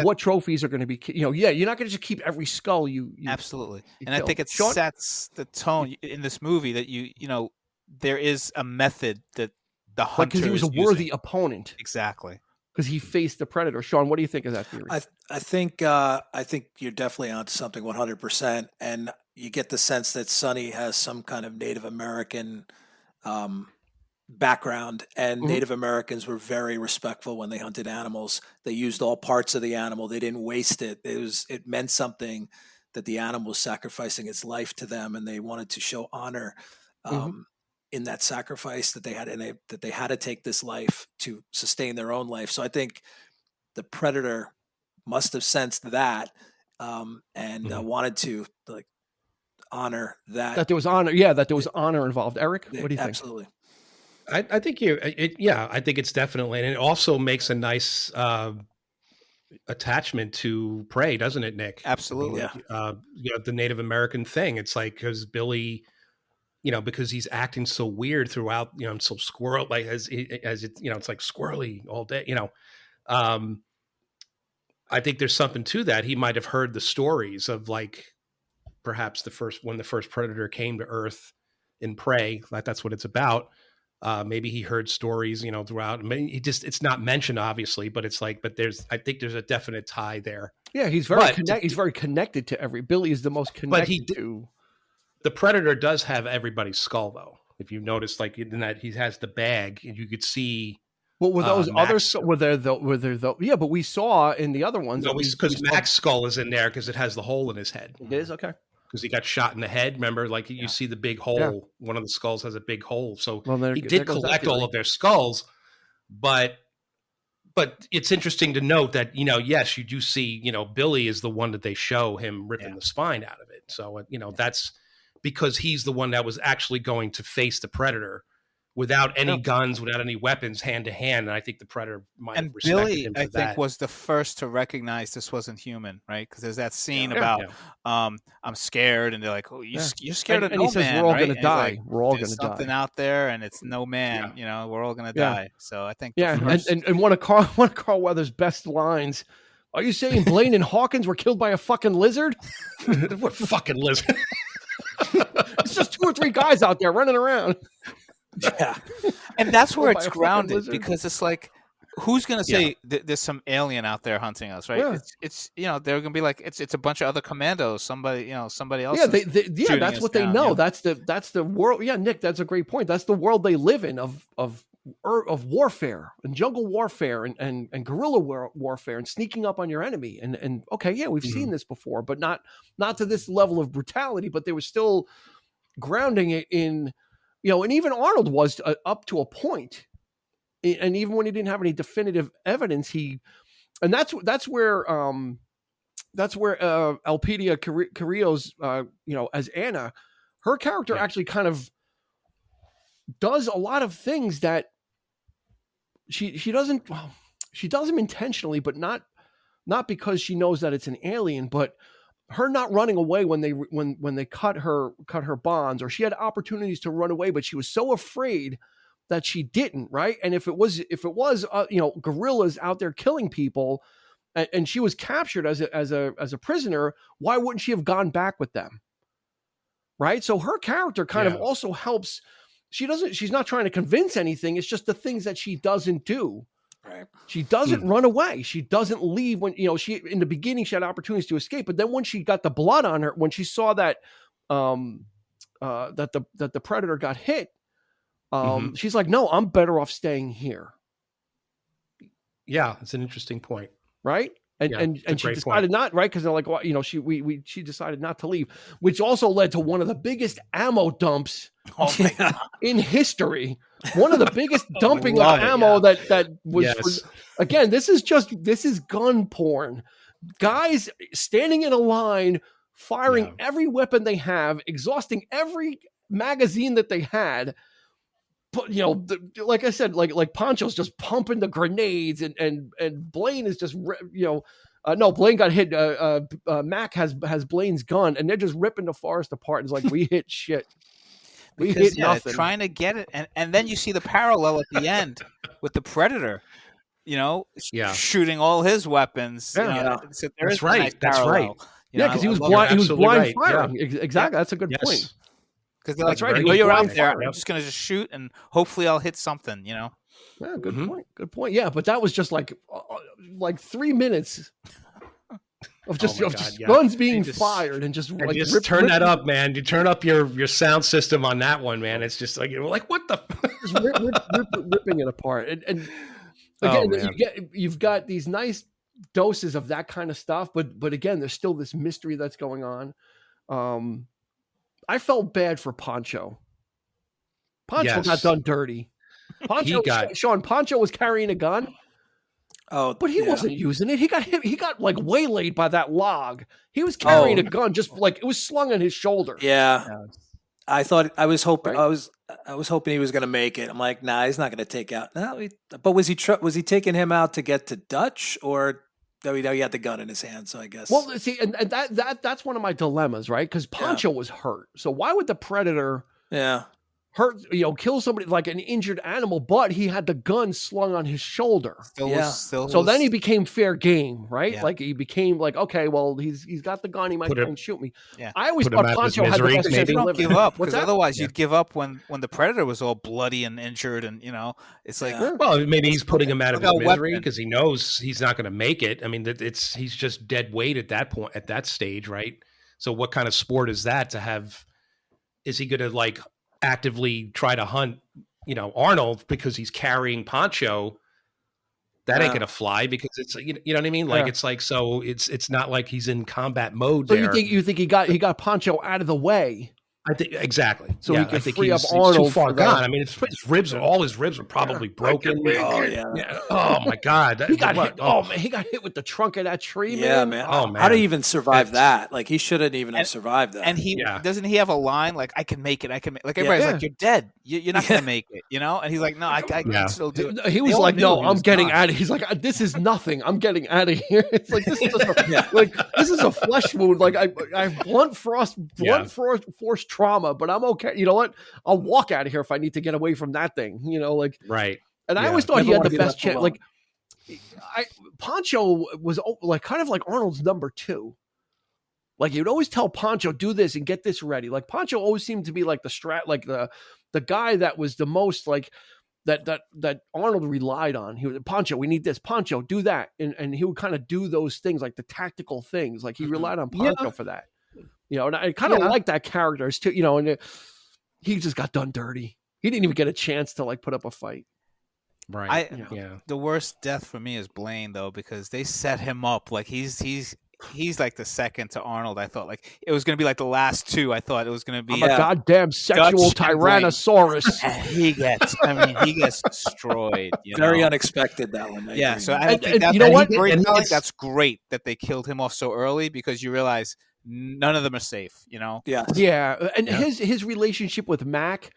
what trophies are going to be. You're not going to just keep every skull. You absolutely, and I think it sets the tone in this movie that there is a method that the hunter because he was a worthy opponent. Exactly, because he faced the predator. Sean, what do you think of that theory? I think you're definitely onto something 100%, and you get the sense that Sonny has some kind of Native American background, and Native Americans were very respectful when they hunted animals. They used all parts of the animal. They didn't waste it. It meant something that the animal was sacrificing its life to them, and they wanted to show honor in that sacrifice that they had, and that they had to take this life to sustain their own life. So I think the predator must have sensed that and wanted to honor that. That there was honor. Yeah, that there was honor involved. Eric, what do you think? Absolutely. I think I think it's definitely, and it also makes a nice attachment to Prey, doesn't it, Nick? Absolutely. The Native American thing. It's like, because Billy, because he's acting so weird throughout, so squirrel, like as it, it's like squirrely all day, I think there's something to that. He might have heard the stories of like, perhaps when the first predator came to Earth in Prey, that's what it's about. Maybe he heard stories, throughout. I mean, it's not mentioned obviously, but it's like, I think there's a definite tie there. Yeah, he's very connected to Billy is the most connected to. The Predator does have everybody's skull though. If you notice, like in that he has the bag, and you could see. Well, were those others? Were there though? Yeah, but we saw in the other ones. No, because Mac's skull is in there because it has the hole in his head. It is okay. Because he got shot in the head. Remember, like you see the big hole. Yeah. One of the skulls has a big hole. So he did collect all of their skulls, but it's interesting to note that yes, you do see Billy is the one that they show him ripping the spine out of it. So that's because he's the one that was actually going to face the Predator without any guns, without any weapons, hand to hand. And I think the Predator might have respected Billy, him for I think, was the first to recognize this wasn't human, right? Because there's that scene about, I'm scared, and they're like, "Oh, you're scared of no man." And he says, "We're all going to die. Like, we're all going to die." Something out there, and it's no man. We're all going to die. So I think, and one of Carl Weathers' best lines. Are you saying Blaine and Hawkins were killed by a fucking lizard? What fucking lizard? It's just 2 or 3 guys out there running around. Yeah, and that's where it's grounded, because it's like, who's gonna say there's some alien out there hunting us, right? Yeah. It's they're gonna be like it's a bunch of other commandos, somebody else. Yeah, that's what they know. Yeah. That's the world. Yeah, Nick, that's a great point. That's the world they live in of warfare and jungle warfare and guerrilla warfare and sneaking up on your enemy. And okay, yeah, we've seen this before, but not to this level of brutality. But they were still grounding it in. And even Arnold was up to a point, and even when he didn't have any definitive evidence, that's where Elpidia Carrillo's, as Anna, her character actually kind of does a lot of things that she doesn't. Well, she does them intentionally, but not because she knows that it's an alien, but her not running away when they cut her bonds, or she had opportunities to run away, but she was so afraid that she didn't, right? And if it was guerrillas out there killing people, and she was captured as a prisoner, why wouldn't she have gone back with them? Right? So her character kind of also helps. She's not trying to convince anything. It's just the things that she doesn't do. Right. She doesn't run away. She doesn't leave when, she, in the beginning, she had opportunities to escape, but then when she got the blood on her, when she saw that, that the Predator got hit, she's like, no, I'm better off staying here. Yeah. It's an interesting point. Right. And she decided not, right. Cause they're like, well, she decided not to leave, which also led to one of the biggest ammo dumps in history. One of the biggest dumping of ammo that was, again, this is gun porn. Guys standing in a line, firing every weapon they have, exhausting every magazine that they had. But like I said, like Pancho's just pumping the grenades, and Blaine is just no, Blaine got hit. Mac has Blaine's gun, and they're just ripping the forest apart. And it's like, we hit shit. We hit nothing. Trying to get it, and then you see the parallel at the end with the Predator, shooting all his weapons. So that's right. That's right. Because he was blind. He was blind firing. Yeah. Exactly. That's a good point. Because they're like, right. You're out there. I'm just going to shoot, and hopefully I'll hit something. Yeah, good point. Good point. Yeah, but that was just like 3 minutes of just guns being fired and just turn that up, man. You turn up your sound system on that one, man. It's just like what the just ripping it apart. And again, you've got these nice doses of that kind of stuff, but again, there's still this mystery that's going on. I felt bad for Pancho. Pancho got done dirty. Pancho was carrying a gun. Oh, but he wasn't using it. He got hit. He got like waylaid by that log. He was carrying a gun, just like it was slung on his shoulder. Yeah. I was hoping he was going to make it. I'm like, nah, he's not going to take out. No, but was he taking him out to get to Dutch, or he had the gun in his hand? So I guess. Well, see, and that's one of my dilemmas, right? Because Pancho was hurt. So why would the Predator? Yeah. hurt, kill somebody like an injured animal, but he had the gun slung on his shoulder. So then he became fair game, right? Yeah. Like he became like, okay, well, he's got the gun, he might try and shoot me. Yeah. I always thought Pancho had the best chance you of don't living. give up, because otherwise you'd give up when the Predator was all bloody and injured, and it's like, well, maybe he's putting him out of his misery because he knows he's not going to make it. I mean, he's just dead weight at that point, at that stage, right? So what kind of sport is that to have? Is he going to like actively try to hunt, Arnold because he's carrying Pancho? That ain't going to fly, because it's, you know what I mean? Like, it's like, so it's not like he's in combat mode. So there. you think he got Pancho out of the way? I think exactly. So he could free up he's Arnold. Too far gone. I mean, all his ribs are probably broken. Oh my God! He got hit. Oh man, he got hit with the trunk of that tree. Yeah, man. Oh man, how did he even survive that? Like, he shouldn't even have survived that. And doesn't he have a line like, "I can make it. I can make." Like everybody's like, "You're dead. You're not gonna make it." And he's like, "No, I can still do it." He was like, "No, I'm getting out of." He's like, "This is nothing. I'm getting out of here." It's like this is like this is a flesh wound. Like I have blunt force trauma, but I'm okay. You know what? I'll walk out of here if I need to get away from that thing. Right. And I always thought he had the best chance. Like, Pancho was like kind of like Arnold's number 2. Like, you'd always tell Pancho, do this and get this ready. Like, Pancho always seemed to be like the guy that was the most like that Arnold relied on. He was, Pancho, we need this. Pancho, do that, and he would kind of do those things, like the tactical things. Like, he relied on Pancho for that. And I kind of like that character too. And he just got done dirty. He didn't even get a chance to like put up a fight. Right. The worst death for me is Blaine, though, because they set him up like he's like the second to Arnold. I thought like it was going to be like the last two. I thought it was going to be a goddamn sexual Tyrannosaurus. He gets destroyed. Very unexpected, that one. Yeah. So I don't think that's, that's great that they killed him off so early, because you realize none of them are safe. Yeah. And his relationship with Mac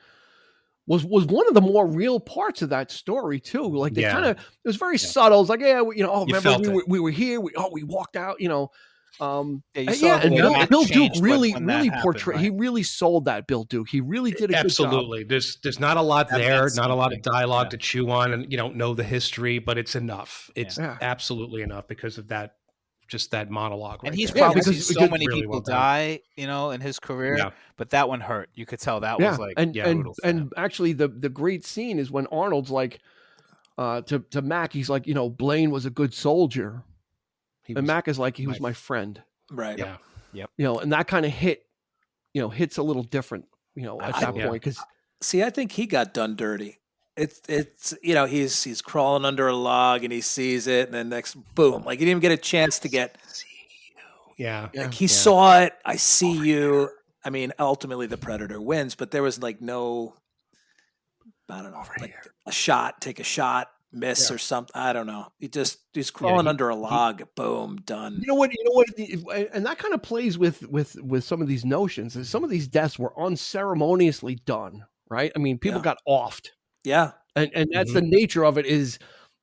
was one of the more real parts of that story too. Like, they kind of, it was very subtle. It's like, remember we were here. We walked out. And Bill Duke really portrayed. Right? He really sold that. Bill Duke. He really did a good job. There's not a lot there. Not a lot of dialogue to chew on, and you don't know the history, but it's enough. It's absolutely enough because of that. Just that monologue, and he's probably seen so many people die, in his career. But that one hurt. You could tell that was like, and actually, the great scene is when Arnold's like, to Mac, he's like, Blaine was a good soldier, and Mac is like, he was my friend, right? Yeah, yep. And that kind of hits a little different, at that point. Because I think he got done dirty. It's he's crawling under a log and he sees it, and then next, boom, like he didn't even get a chance to get. Like he saw it. I see you. I mean, ultimately the Predator wins, but there was like no, I don't know, like a shot, take a shot, miss or something. I don't know. He's crawling under a log. Boom, done. You know what? And that kind of plays with some of these notions. Some of these deaths were unceremoniously done, right? I mean, people got offed. Yeah. And that's the nature of it is,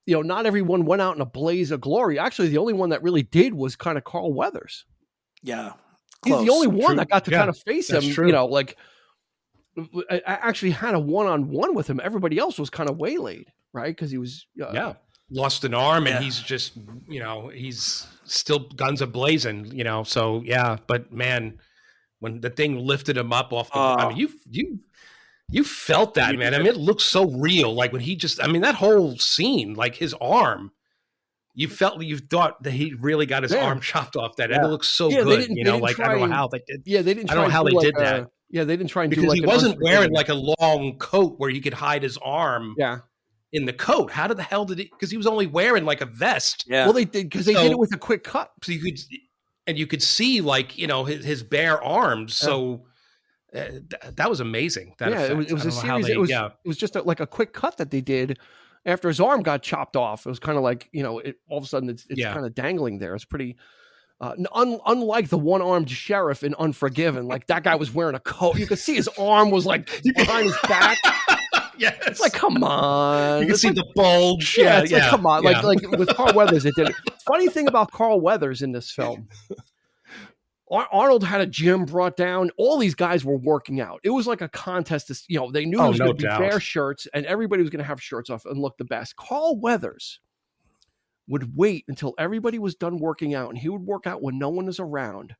not everyone went out in a blaze of glory. Actually, the only one that really did was kind of Carl Weathers. Yeah. He's the only one that got to kind of face him, true. like I actually had a one-on-one with him. Everybody else was kind of waylaid, right? Because he was lost an arm and he's just, he's still guns a-blazing, so but man, when the thing lifted him up off the I mean, you felt that, man. I mean, it looks so real. Like when he that whole scene, like his arm, you thought that he really got his arm chopped off. That it looks so good. I don't know how they did. Yeah, they didn't. I don't know how they did that. Yeah, they didn't try and because do like he wasn't wearing like a long coat where he could hide his arm. Yeah. In the coat, how did the hell did he? Because he was only wearing like a vest. Yeah. Well, they did because they did it with a quick cut, so you could see like his bare arms. So. That was amazing. It was a series. It was just like a quick cut that they did after his arm got chopped off. It was kind of like all of a sudden it's kind of dangling there. It's pretty. Unlike the one-armed sheriff in Unforgiven, like that guy was wearing a coat. You could see his arm was like behind his back. Yes. It's like, come on. You can see the bulge. Like, come on. Like with Carl Weathers, it did it. Funny thing about Carl Weathers in this film. Arnold had a gym brought down. All these guys were working out. It was like a contest. They knew it was going to be bare shirts, and everybody was going to have shirts off and look the best. Carl Weathers would wait until everybody was done working out, and he would work out when no one was around,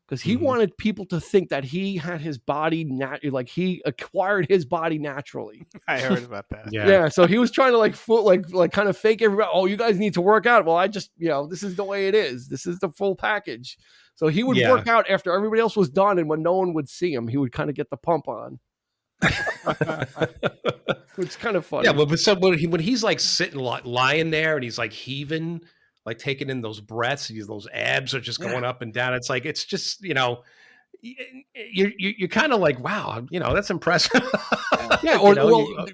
because he wanted people to think that he had his body like he acquired his body naturally. I heard about that. Yeah. So he was trying to like kind of fake everybody. Oh, you guys need to work out. Well, I just, this is the way it is. This is the full package. So he would work out after everybody else was done, and when no one would see him, he would kind of get the pump on. It's kind of funny. Yeah, but so when he's like sitting lying there and he's like heaving, like taking in those breaths, those abs are just going up and down. It's like, it's just, you're kind of like, wow, that's impressive. Yeah, or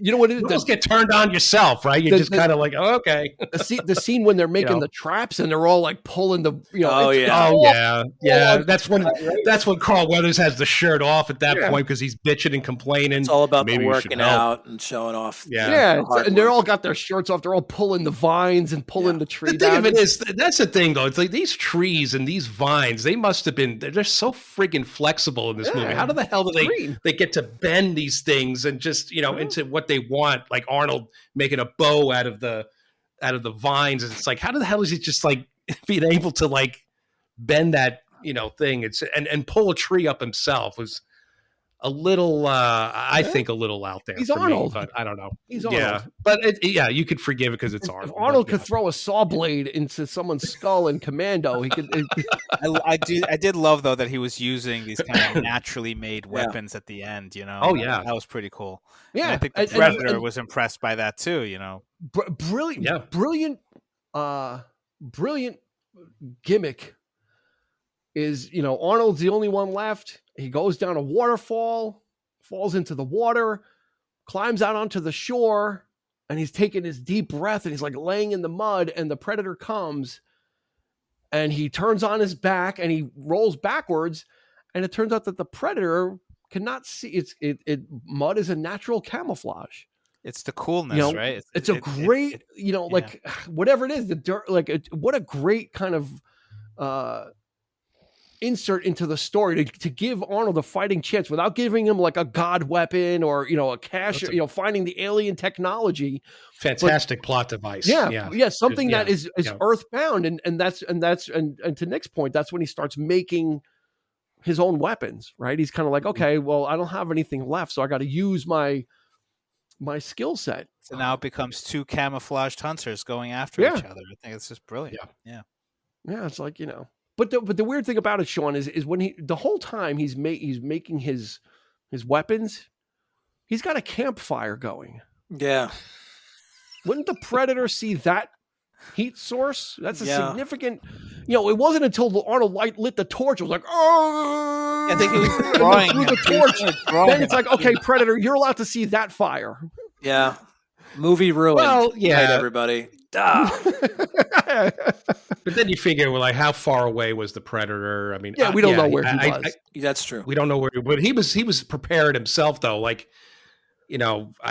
you know what it is? You almost get turned on yourself, right? You're just kind of like, oh, okay. The scene when they're making the traps and they're all like pulling the, That's when Carl Weathers has the shirt off at that point, because he's bitching and complaining. It's all about the working out and showing off. Yeah, and they're all got their shirts off. They're all pulling the vines and pulling the tree down. The thing of it is, that's the thing though. It's like these trees and these vines, they must have been, they're so friggin' flexible in this movie. How the hell do they get to bend these things and just, into what they want? Like Arnold making a bow out of the vines. And it's like, how the hell is he just like being able to like bend that, thing? It's and pull a tree up himself was a little, I think a little out there. He's for Arnold. Me, but I don't know. He's Arnold. Yeah, but you could forgive it because it's Arnold. If Arnold could throw a saw blade into someone's skull in Commando, he could. I did love though that he was using these kind of naturally made weapons at the end. Oh yeah, that was pretty cool. Yeah, and I think the Predator was impressed by that too. Brilliant. Yeah. Brilliant gimmick. Is Arnold's the only one left. He goes down a waterfall, falls into the water, climbs out onto the shore, and he's taking his deep breath, and he's like laying in the mud, and the Predator comes, and he turns on his back, and he rolls backwards, and it turns out that the Predator cannot see. Mud is a natural camouflage. It's the coolness, right? It's a great, like whatever it is, the dirt, what a great kind of insert into the story to give Arnold a fighting chance without giving him like a god weapon or a cache, finding the alien technology. Fantastic plot device. Something that is earthbound, and to Nick's point, that's when he starts making his own weapons. Right? He's kind of like, okay, well, I don't have anything left, so I got to use my skill set. So now it becomes two camouflaged hunters going after each other. I think it's just brilliant. Yeah. It's like But the weird thing about it, Sean, is when the whole time he's making his weapons, he's got a campfire going. Yeah. Wouldn't the Predator see that heat source? That's a significant. It wasn't until Arnold lit the torch. It was like, oh, I think he was drawing through the torch. Then it's like, okay, Predator, you're allowed to see that fire. Yeah. Movie ruined. Well, yeah, right, everybody. But then you figure, well, like, how far away was the Predator? I mean, we don't know where he was. That's true. We don't know where, but he was prepared himself, though. Like, I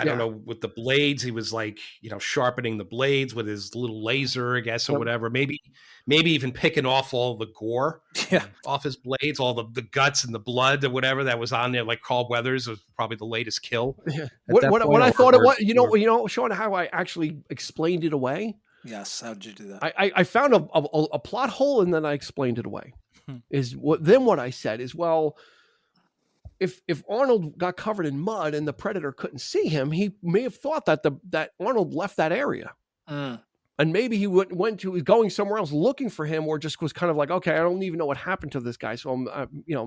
don't know, with the blades, he was like, sharpening the blades with his little laser, I guess, or whatever. Maybe even picking off all the gore off his blades, all the guts and the blood or whatever that was on there. Like Carl Weathers was probably the latest kill. Yeah. What I thought it was, Sean, how I actually explained it away. Yes, how did you do that? I found a plot hole, and then I explained it away. What I said is, well, if Arnold got covered in mud and the Predator couldn't see him, he may have thought that Arnold left that area. And maybe he was going somewhere else looking for him, or just was kind of like, okay, I don't even know what happened to this guy, so I'm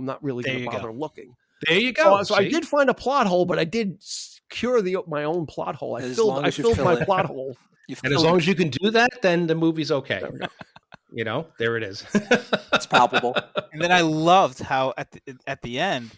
not really going to bother looking. There you go. So I did find a plot hole, but I did cure my own plot hole. I filled my plot hole. And as long as you can do that, then the movie's okay. There it is. It's palpable. And then I loved how at the end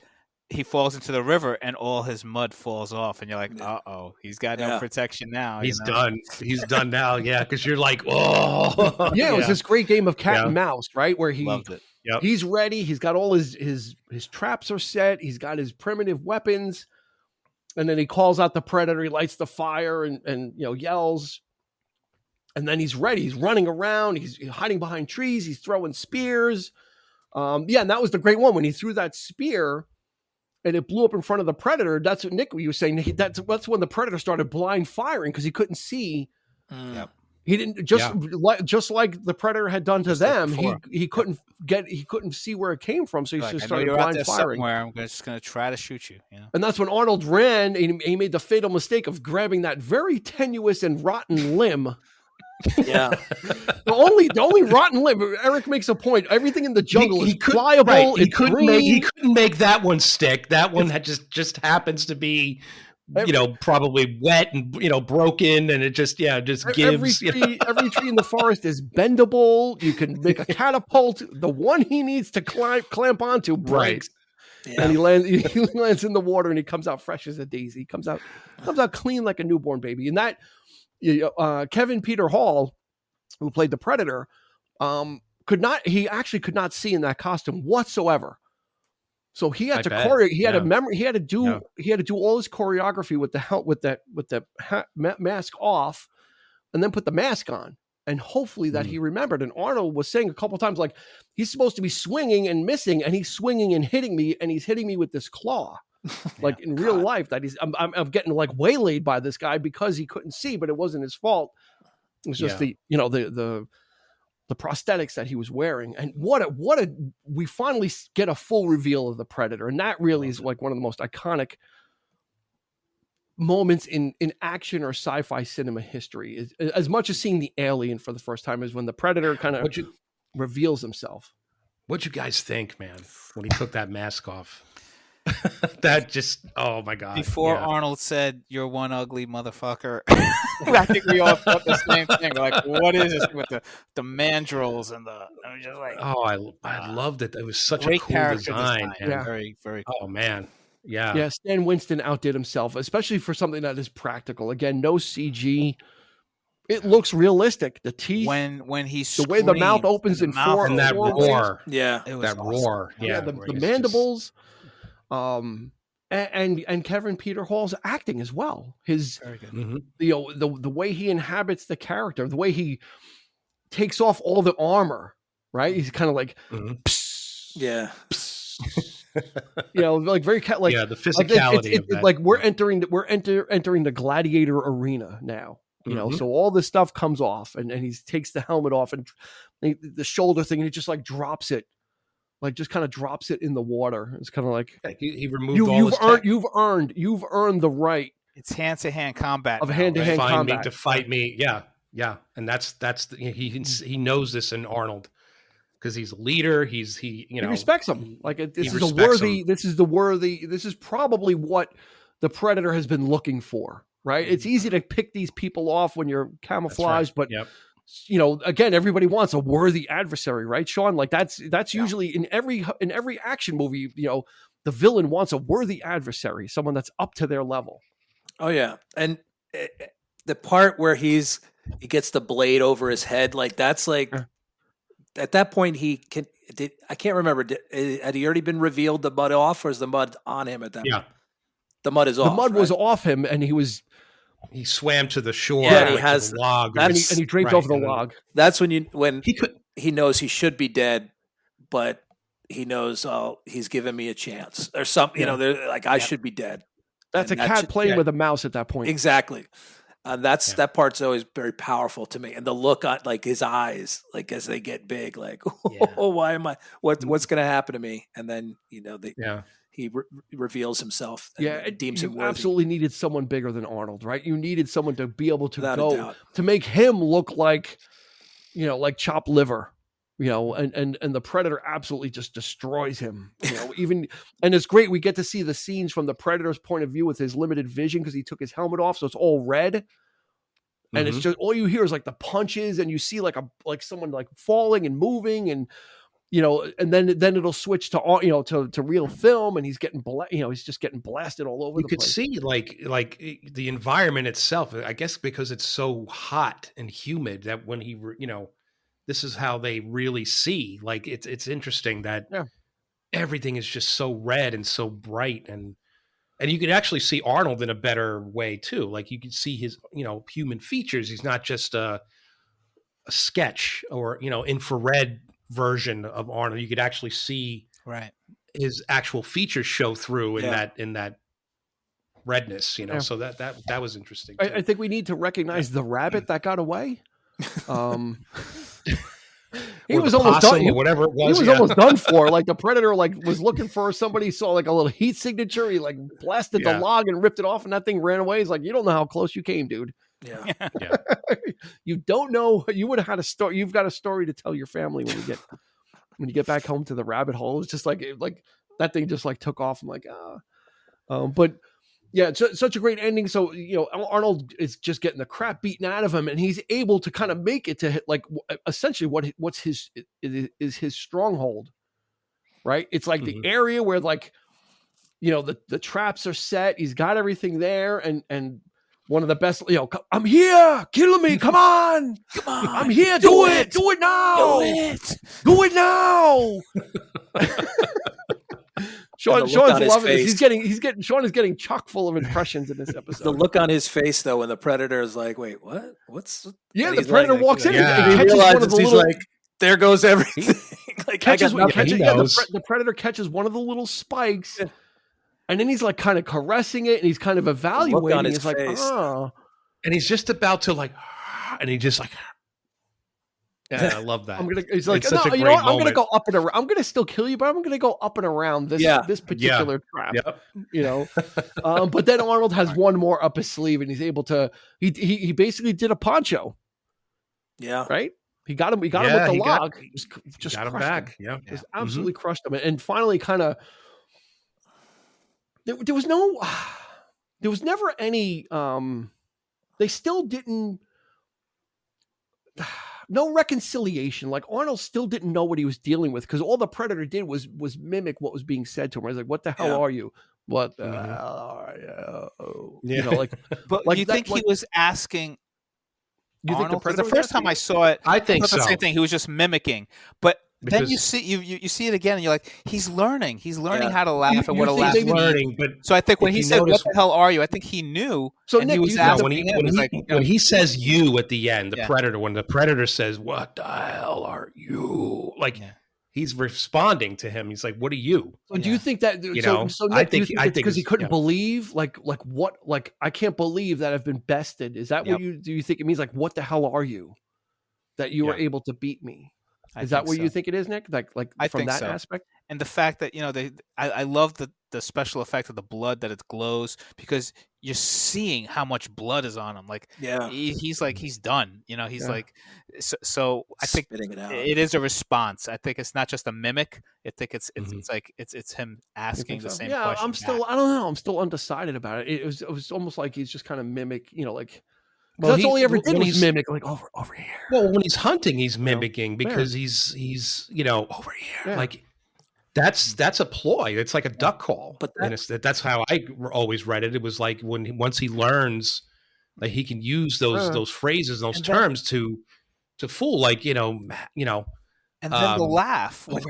he falls into the river and all his mud falls off, and you're like, uh-oh, he's got no protection now. He's done. He's done now, because you're like, oh. Yeah, it was this great game of cat and mouse, right? Where he loved it. Yep. He's ready. He's got all his traps are set. He's got his primitive weapons. And then he calls out the Predator. He lights the fire and yells. And then he's ready. He's running around. He's hiding behind trees. He's throwing spears. Yeah, and that was the great one when he threw that spear and it blew up in front of the Predator. That's what Nick was saying. That's when the Predator started blind firing because he couldn't see. Yep. He didn't just like the Predator had done to just them. Like he couldn't see where it came from, so he just started blind firing. Somewhere, I'm just going to try to shoot you. You know? And that's when Arnold ran. And he made the fatal mistake of grabbing that very tenuous and rotten limb. Yeah, the only rotten limb. Eric makes a point. Everything in the jungle is pliable. Right. He couldn't make that one stick. That one just happens to be. Probably wet and broken, and it just gives. Every tree in the forest is bendable. You can make a catapult. The one he needs to clamp onto breaks, and he lands in the water, and he comes out fresh as a daisy. He comes out clean like a newborn baby. And that Kevin Peter Hall, who played the Predator, could not see in that costume whatsoever. So he had he had to do all his choreography with the mask off, and then put the mask on, and hopefully that he remembered. And Arnold was saying a couple times, like, he's supposed to be swinging and missing, and he's swinging and hitting me, and he's hitting me with this claw, like in real life. That I'm getting like waylaid by this guy because he couldn't see, but it wasn't his fault. It was just the prosthetics that he was wearing. And we finally get a full reveal of the Predator. And that really is like one of the most iconic moments in action or sci-fi cinema history, as much as seeing the alien for the first time, is when the Predator kind of reveals himself. What'd you guys think, man, when he took that mask off? That just, oh my God. Before Arnold said, "You're one ugly motherfucker," I think we all thought the same thing. Like, what is this with the mandrels and the? I was just like, I loved it. It was such great a cool character design. Yeah. Very, very cool. Oh man. Yeah. Yeah. Stan Winston outdid himself, especially for something that is practical. Again, no CG. It looks realistic. The teeth, when he the way the mouth opens in four, and that roar, that roar, the mandibles, and Kevin Peter Hall's acting as well. His, very good. The way he inhabits the character, the way he takes off all the armor, right? He's kind of like, psst, like very the physicality of that. Like we're entering the gladiator arena now. So all this stuff comes off, and he takes the helmet off and the shoulder thing, and he just like drops it, like just kind of drops it in the water. It's kind of like he removed you've earned the right. It's hand-to-hand combat of hand-to-hand combat to fight me. Yeah, and that's he knows this in Arnold because he's a leader. He respects him. Like this is probably what the Predator has been looking for. Right. It's easy to pick these people off when you're camouflaged, but again, everybody wants a worthy adversary, right, Sean? Like that's usually in every action movie, the villain wants a worthy adversary, someone that's up to their level. Oh yeah. And the part where he gets the blade over his head, like that's like at that point I can't remember. Had he already been revealed the mud off, or is the mud on him at that point? The mud is off. The mud was off him, and he swam to the shore. Yeah, he has the log, and he draped over the log. That's when he knows he should be dead, but he knows he's given me a chance or something. I should be dead. That's a cat playing with a mouse at that point. Exactly. That part's always very powerful to me, and the look on like his eyes, like as they get big, like why am I? What's going to happen to me? And then he reveals himself. And deems him worthy. Absolutely needed someone bigger than Arnold, right? You needed someone to be able to to make him look like, like chopped liver, and the Predator absolutely just destroys him. And it's great. We get to see the scenes from the Predator's point of view with his limited vision because he took his helmet off, so it's all red. And it's just all you hear is like the punches, and you see like someone like falling and moving, and and then it'll switch to to real film, and he's getting he's just getting blasted all over the place. You could see like the environment itself, I guess, because it's so hot and humid that when he this is how they really see. Like it's interesting that everything is just so red and so bright, and you could actually see Arnold in a better way too. Like you could see his human features. He's not just a sketch or infrared version of Arnold. You could actually see Right. his actual features show through in that redness, you know. Yeah. So that was interesting. I think we need to recognize the rabbit that got away. He Or was the almost possum done. or whatever it was. He was almost done for. Like the predator, like was looking for somebody, saw like a little heat signature. He like blasted the log and ripped it off, and that thing ran away. He's like, you don't know how close you came, dude. Yeah. Yeah. You don't know. You would have had a story. You've got a story to tell your family when you get back home to the rabbit hole. It's just like that thing just like took off. I'm like, but yeah, it's such a great ending. So, you know, Arnold is just getting the crap beaten out of him, and he's able to kind of make it to hit, like essentially what's his stronghold, right? It's like the area where, like, you know, the traps are set. He's got everything there, and one of the best, you know, I'm here, kill me, come on, I'm here, do it now, do it now. Sean's loving this. Sean is getting chock full of impressions in this episode. The look on his face though, when the predator is like, "Wait, what? What's?" Yeah, the predator walks in. Yeah. And he realizes he's like, "There goes everything." Like, the predator catches one of the little spikes, and then he's like kind of caressing it, and he's kind of evaluating. He's like, "Oh," and he's just about to like, and he just like. Yeah, I love that. He's like, no, you know what? I'm gonna go up and around. I'm gonna still kill you, but I'm gonna go up and around this particular trap. Yep. You know, but then Arnold has one more up his sleeve, and he's able to. He basically did a poncho. Yeah. Right. He got him. He got him with the log. Just got him back. Yeah. Just absolutely crushed him, and finally, kind of. There was never any. They still didn't. No reconciliation. Like Arnold still didn't know what he was dealing with, because all the predator did was mimic what was being said to him. I was like, "What the hell are you? What the hell are you?" You know, like. But like you think he was asking? You think the first time I saw it, I think so. The same thing. He was just mimicking, but. Then you see it again, and you're like, he's learning. He's learning how to laugh and what a laugh means. But so I think when he said, "What the hell are you?" I think he knew. So and Nick, he was when he says "you" at the end, when the predator says, "What the hell are you?" Like he's responding to him. He's like, "What are you?" So do you think that? So Nick, I think because he couldn't believe, like what, like I can't believe that I've been bested. Is that what do you think it means? Like, what the hell are you? That you were able to beat me. Is that what you think it is, Nick? Like from that aspect? And the fact that, you know, I love the special effect of the blood, that it glows, because you're seeing how much blood is on him. Like, he's like, he's done. You know, he's like, so I think it is a response. I think it's not just a mimic. I think it's like it's him asking the same question. I don't know. I'm still undecided about it. It was almost like he's just kind of mimic. You know, like. Well, that's all he ever did was mimic, like over here. Well, when he's hunting, he's mimicking because he's you know, over here. Like that's a ploy. It's like a duck call. But that's how I always read it. It was like once he learns that he can use those phrases, those terms to fool, like you know. And then the laugh. That's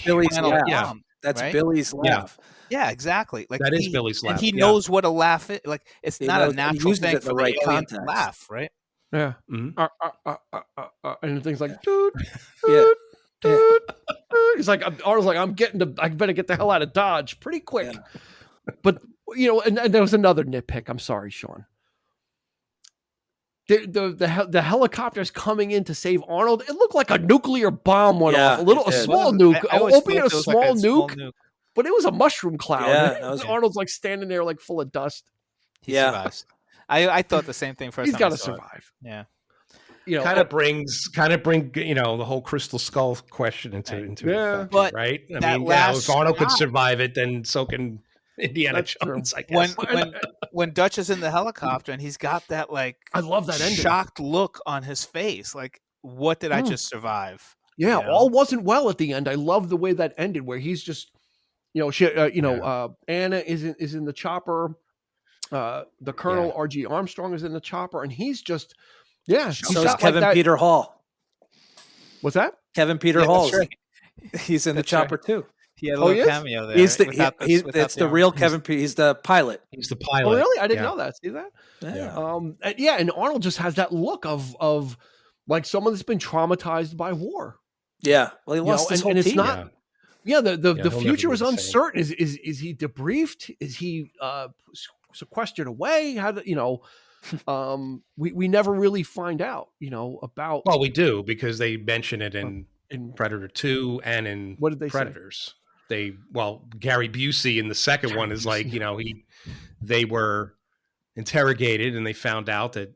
Billy's laugh. Yeah. That's Billy's laugh. Yeah, exactly. Like that is Billy's laugh, and he knows what a laugh is. Like it's not a natural thing for the right context. Laugh, right? Yeah. And things like, dude, he's like, Arnold's like, I better get the hell out of Dodge pretty quick. Yeah. But you know, and there was another nitpick. I'm sorry, Sean. The helicopter's coming in to save Arnold. It looked like a nuclear bomb went off. A small nuke. Albeit a small nuke. But it was a mushroom cloud. Yeah, Arnold's like standing there, like full of dust. He survives. I thought the same thing first. He's got to survive. Yeah. You know, kind of bring you know the whole Crystal Skull question into effect, but right? I mean, if Arnold could survive it, then so can Indiana Jones. I guess. When Dutch is in the helicopter and he's got that like I love that ending. Shocked look on his face, like what did I just survive? Yeah, all wasn't well at the end. I love the way that ended, where he's just. Anna is in the chopper. The Colonel R.G. Armstrong is in the chopper, and he's just, So is Kevin Peter Hall. What's that? Kevin Peter Hall. Right. He's in the chopper too. He had a little cameo there. It's the real Kevin Peter. He's the pilot. He's the pilot. Oh, really? I didn't know that. See that? Yeah. And Arnold just has that look of like someone that's been traumatized by war. Yeah. Well, he lost his whole and it's team. not. Yeah, the future is the same. uncertain. Is he debriefed? Is he sequestered away? How do we never really find out, about. Well, we do because they mention it in Predator 2 and in what did they Predators. Say? Gary Busey in the second one is like, they were interrogated and they found out that,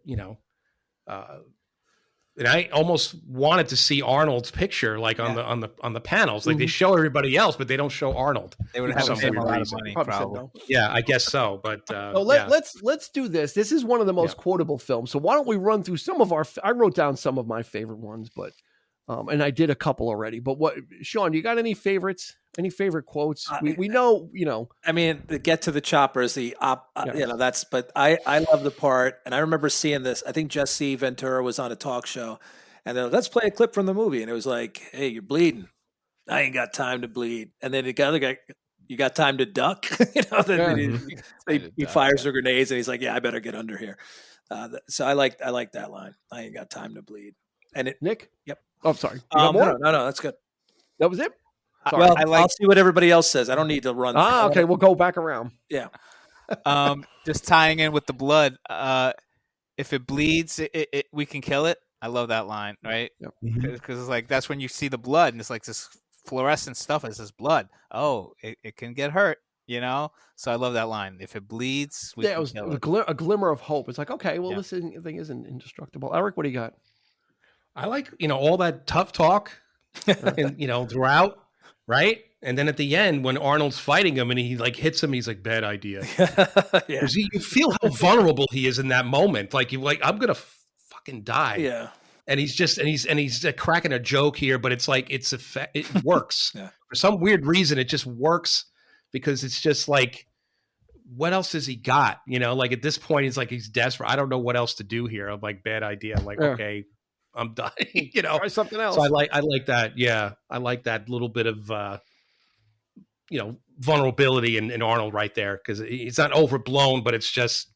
and I almost wanted to see Arnold's picture, like on the panels. Like they show everybody else, but they don't show Arnold. They would have to pay him a lot of money, probably. No. Yeah, I guess so. But let's do this. This is one of the most quotable films. So why don't we run through some of I wrote down some of my favorite ones, but and I did a couple already. But Sean, you got any favorites? Any favorite quotes? We know, I mean, the get to the chopper is that's, but I love the part. And I remember seeing this. I think Jesse Ventura was on a talk show and they're like, let's play a clip from the movie. And it was like, hey, you're bleeding. I ain't got time to bleed. And then the other guy, you got time to duck? He fires the grenades and he's like, yeah, I better get under here. So I like that line. I ain't got time to bleed. And Nick? Yep. Oh, sorry. No, that's good. That was it? Sorry. Well, I'll see what everybody else says. I don't need to run. Okay. We'll go back around. Yeah. Just tying in with the blood. If it bleeds, we can kill it. I love that line, right? Because it's like that's when you see the blood, and it's like this fluorescent stuff. It's this blood. Oh, it can get hurt, So I love that line. If it bleeds, we can kill it. A glimmer of hope. It's like, okay, well, this thing isn't indestructible. Eric, what do you got? I like all that tough talk, and throughout. Right. And then at the end, when Arnold's fighting him and he like hits him, he's like, bad idea. Because you feel how vulnerable he is in that moment. Like I'm going to fucking die. Yeah. And he's cracking a joke here, but it's like, it works. For some weird reason. It just works because it's just like, what else has he got? Like at this point, he's desperate. I don't know what else to do here. I'm like, bad idea. I'm like, okay. I'm dying, Try something else. So I like that. Yeah. I like that little bit of, vulnerability in Arnold right there. Cause it's not overblown, but it's just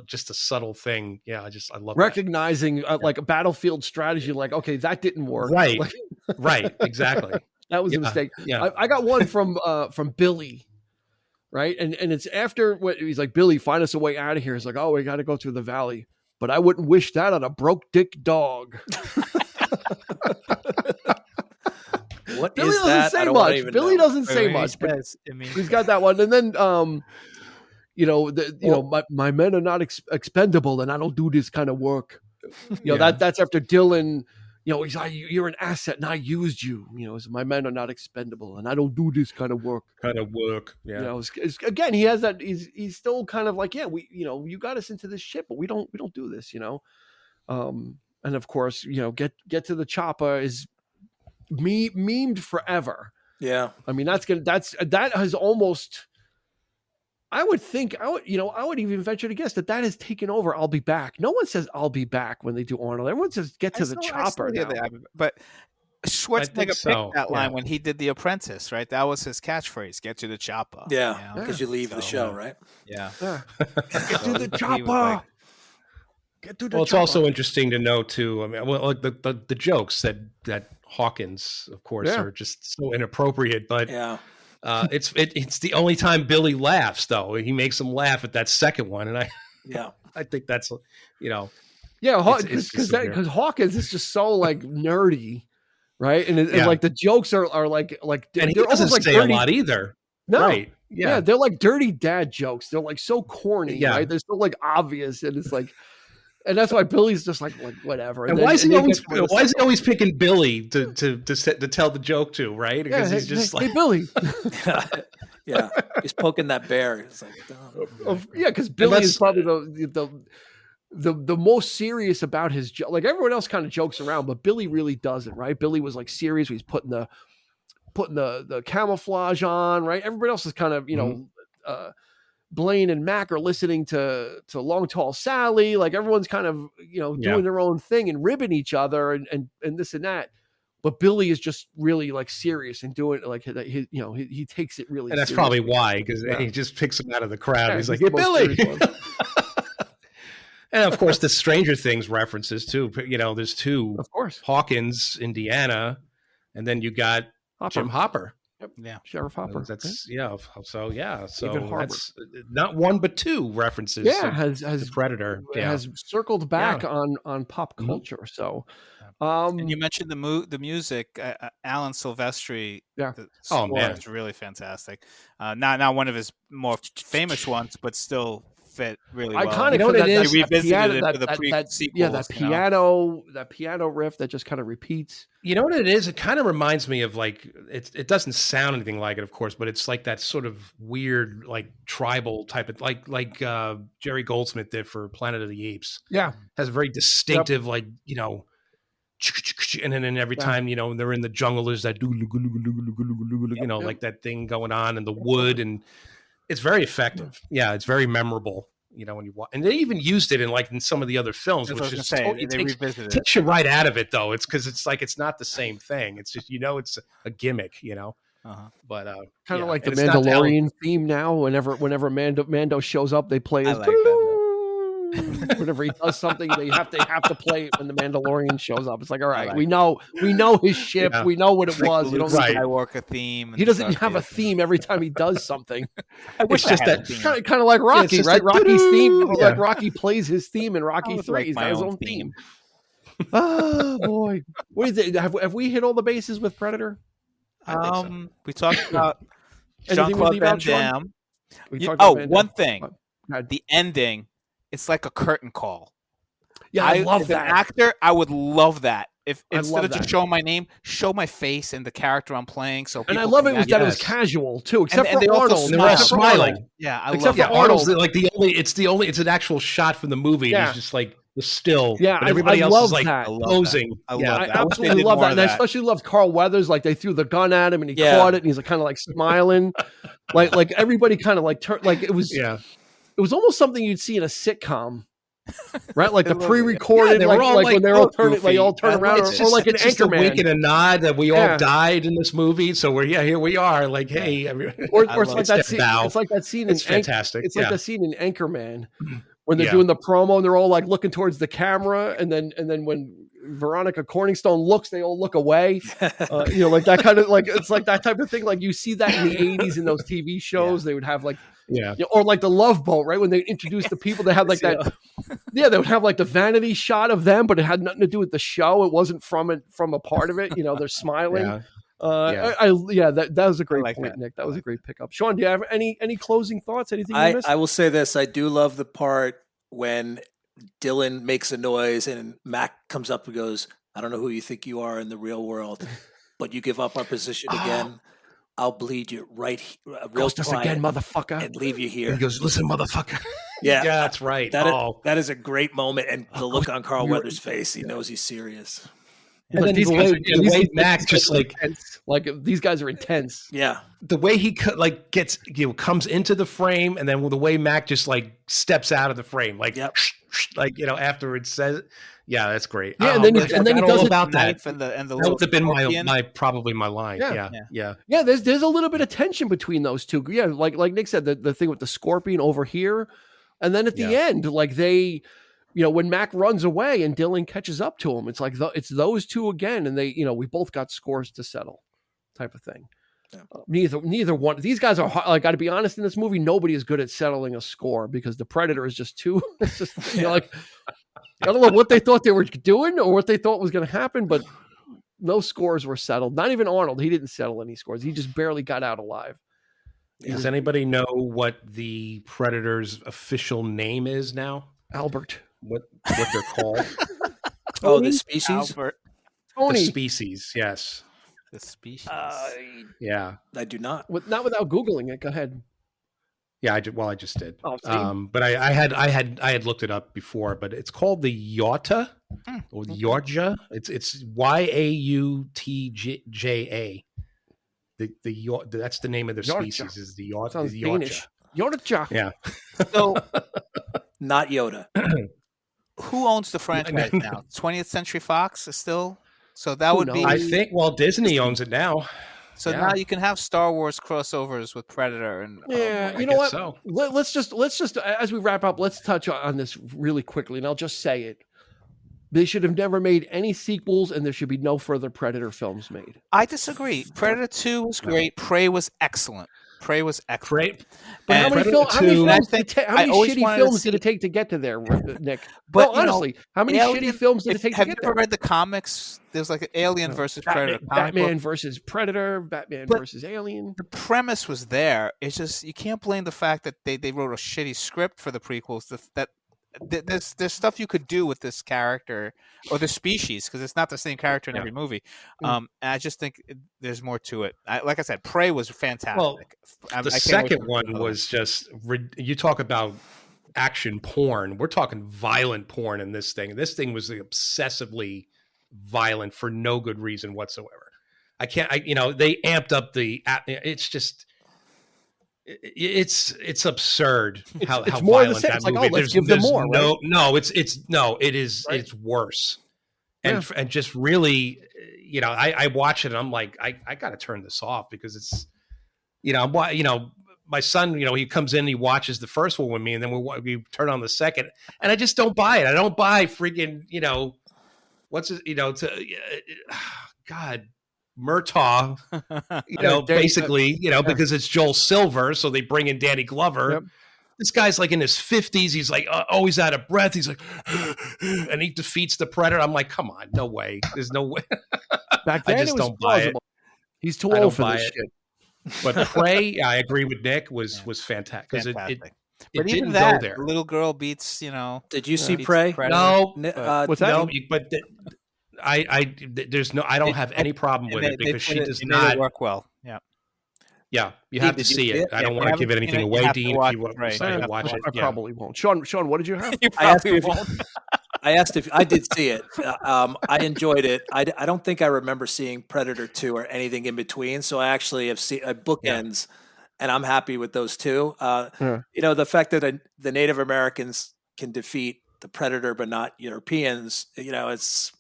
just a subtle thing. Yeah. I love recognizing like a battlefield strategy. Like, okay, that didn't work. Right. Like, right. Exactly. That was a mistake. Yeah. I got one from Billy. Right. And it's after what he's like, Billy, find us a way out of here. He's like, oh, we got to go through the valley. But I wouldn't wish that on a broke dick dog. What Billy is doesn't that? say much. Billy doesn't say much. But he's got that one. And then, my men are not expendable, and I don't do this kind of work. That's after Dylan. He's like, you're an asset, and I used you. So my men are not expendable, and I don't do this kind of work. Yeah. Again, he has that. He's still kind of like, you got us into this shit, but we don't do this. And of course, get to the chopper is memed forever. Yeah. I mean, that has almost. I would even venture to guess that has taken over. I'll be back. No one says I'll be back when they do Arnold. Everyone says get to the chopper now. But Schwarzenegger picked that line when he did The Apprentice, right? That was his catchphase, get to the chopper. Yeah, because you leave the show, right? Yeah. Get to the chopper. Get to the chopper. It's also interesting to know, too, I mean, like the jokes that Hawkins, of course, are just so inappropriate, but it's the only time Billy laughs, though. He makes him laugh at that second one, and I think that's because Hawkins is just so like nerdy, right? And like the jokes are like and he doesn't say a lot either. No, right? Yeah, they're like dirty dad jokes. They're like so corny, right? They're so like obvious, and it's like. And that's why Billy's just like whatever. And why is he always picking Billy to tell the joke to, right? Because he's just hey Billy. Yeah, he's poking that bear. It's like, because Billy is probably the most serious about his joke. Like everyone else kind of jokes around, but Billy really doesn't, right? Billy was like serious. He's putting the camouflage on, right? Everybody else is kind of Blaine and Mac are listening to Long Tall Sally. Like everyone's kind of, doing their own thing and ribbing each other and this and that. But Billy is just really like serious and doing it like he takes it really. And that's serious. Probably why, because he just picks him out of the crowd. He's like, "Hey, Billy!" And of course, the Stranger Things references too. There's two. Of course, Hawkins, Indiana, and then you got Jim Hopper. Yep. Yeah, Sheriff Hopper. That's So David Harbour. that's not one but two references. Has Predator. has circled back on pop culture. So, and you mentioned the music. Alan Silvestri. Yeah. The score is really fantastic. Not one of his more famous ones, but still fit really well. Iconic. You know what it is? They revisited it for the that sequels. that piano riff that just kind of repeats. You know what it is? It kind of reminds me of like it doesn't sound anything like it, of course, but it's like that sort of weird, like tribal type of like Jerry Goldsmith did for Planet of the Apes. Yeah, has a very distinctive like and then every time they're in the jungle, there's that like that thing going on in the wood, and it's very effective. Yeah, it's very memorable. When you watch, and they even used it in some of the other films, which is takes you right out of it, though. It's because it's not the same thing. It's just it's a gimmick, But kind of like the Mandalorian theme now. Whenever Mando shows up, they play his. Whenever he does something, they have to play it when the Mandalorian shows up. It's like, all right, we know his ship, we know what it was. You don't Skywalker theme. He doesn't have a theme every time he does something. It's just that kind of like Rocky, right? Rocky's theme, like Rocky plays his theme in Rocky 3. He's got his own theme. Oh boy, what is it? Have we hit all the bases with Predator? We talked about Jean-Claude Van Damme. One thing, the ending. It's like a curtain call. Yeah, I love that. As an actor, I would love that. If instead of just showing my name, show my face and the character I'm playing. And I love it that it was casual too, except for Arnold. They were all smiling. Yeah, I except love for Arnold. Like it's an actual shot from the movie. Yeah. He's just like the still. Yeah, but everybody else is like posing. I absolutely love that. And I especially loved Carl Weathers. Like they threw the gun at him and he caught it, and he's kind of like smiling. like everybody kind of like turned. Like it was. Yeah. It was almost something you'd see in a sitcom, right? Like the pre-recorded, when they're all turn around, or like an Anchorman. A wink and a nod that we all died in this movie, so here we are. Like, hey, or it's like that scene. It's like that scene. It's fantastic. It's like the scene in Anchorman when they're doing the promo and they're all like looking towards the camera, and then when Veronica Corningstone looks, they all look away. Like that kind of it's like that type of thing. Like you see that in the 80s in those TV shows. They would have like. Yeah, or like the Love Boat, right? When they introduced the people, they had like that. Yeah, they would have like the vanity shot of them, but it had nothing to do with the show. It wasn't from a part of it. They're smiling. That was a great point, Nick. That was a great pickup. Sean, do you have any closing thoughts? Anything you missed? I will say this: I do love the part when Dylan makes a noise and Mac comes up and goes, "I don't know who you think you are in the real world, but you give up our position again. I'll bleed you right real Ghost us again, motherfucker, and leave you here." And he goes, "Listen, motherfucker." Yeah, that's right. That is a great moment, and the look on Carl Weathers' face, he knows he's serious. And then the way Mac just like these guys are intense. Yeah, the way he gets comes into the frame, and then the way Mac just steps out of the frame, after it says. Yeah, that's great. Yeah, and then he does about that. And the that would have been probably my line. Yeah. There's a little bit of tension between those two. Yeah, like Nick said, the thing with the scorpion over here, and then at the end, like they, when Mac runs away and Dylan catches up to him, it's like it's those two again, and they, we both got scores to settle, type of thing. Yeah. Neither one. These guys are got to be honest. In this movie, nobody is good at settling a score because the Predator is just too. It's just I don't know what they thought they were doing or what they thought was going to happen, but no scores were settled. Not even Arnold. He didn't settle any scores. He just barely got out alive. Does anybody know what the Predator's official name is now? Albert. What they're called? The species. Albert. Tony. The species. Yes. The species. Yeah. I do not. Not without Googling it. Go ahead. Yeah, I just did. Oh, but I had looked it up before, but it's called the Yautja or Yautja. It's Yautja. That's the name of their species. Is the Yautja? Sounds Danish. Yautja. Yeah. So, not Yoda. Who owns the franchise now? 20th Century Fox is still. So that would be. I think Disney owns it now. So now you can have Star Wars crossovers with Predator and you know what? So. Let's just as we wrap up, let's touch on this really quickly, and I'll just say it. They should have never made any sequels, and there should be no further Predator films made. I disagree. Predator 2 was great. Prey was excellent. Prey was excellent. But how many shitty films did it take to get to there, Nick? But no, honestly, how many shitty films did it take to get there? Have you ever read the comics? There's like an Alien versus Predator. Batman versus Predator, Batman versus Alien. The premise was there. It's just you can't blame the fact that they wrote a shitty script for the prequels. There's stuff you could do with this character or the species because it's not the same character in every movie. And I just think there's more to it. Like I said, Prey was fantastic. Well, the second one was just you talk about action porn. We're talking violent porn in this thing. This thing was obsessively violent for no good reason whatsoever. They amped up it's just. It's absurd how more violent that movie. Let's give them more. It's worse, and just really, I watch it and I'm like, I got to turn this off because it's, my son, he comes in, he watches the first one with me, and then we turn on the second, and I just don't buy it. I don't buy freaking, God. Murtaugh, basically, because it's Joel Silver, so they bring in Danny Glover. Yep. This guy's like in his 50s. He's like always out of breath. He's like, and he defeats the Predator. I'm like, come on, no way. There's no way. Back then, I just don't buy it. He's too old for this shit. But Prey, I agree with Nick, was fantastic because it but didn't even that, go there. The little girl beats, Did you see Prey? No. What's that? No, but. I don't have any problem with it because she does not work well. Yeah, you have to see it. I don't want to give it anything away, Dean. If you want to watch it, I probably won't. Sean, what did you have? I asked if I did see it. I enjoyed it. I don't think I remember seeing Predator 2 or anything in between. So I actually have seen bookends, and I'm happy with those two. The fact that the Native Americans can defeat the Predator but not Europeans, it's.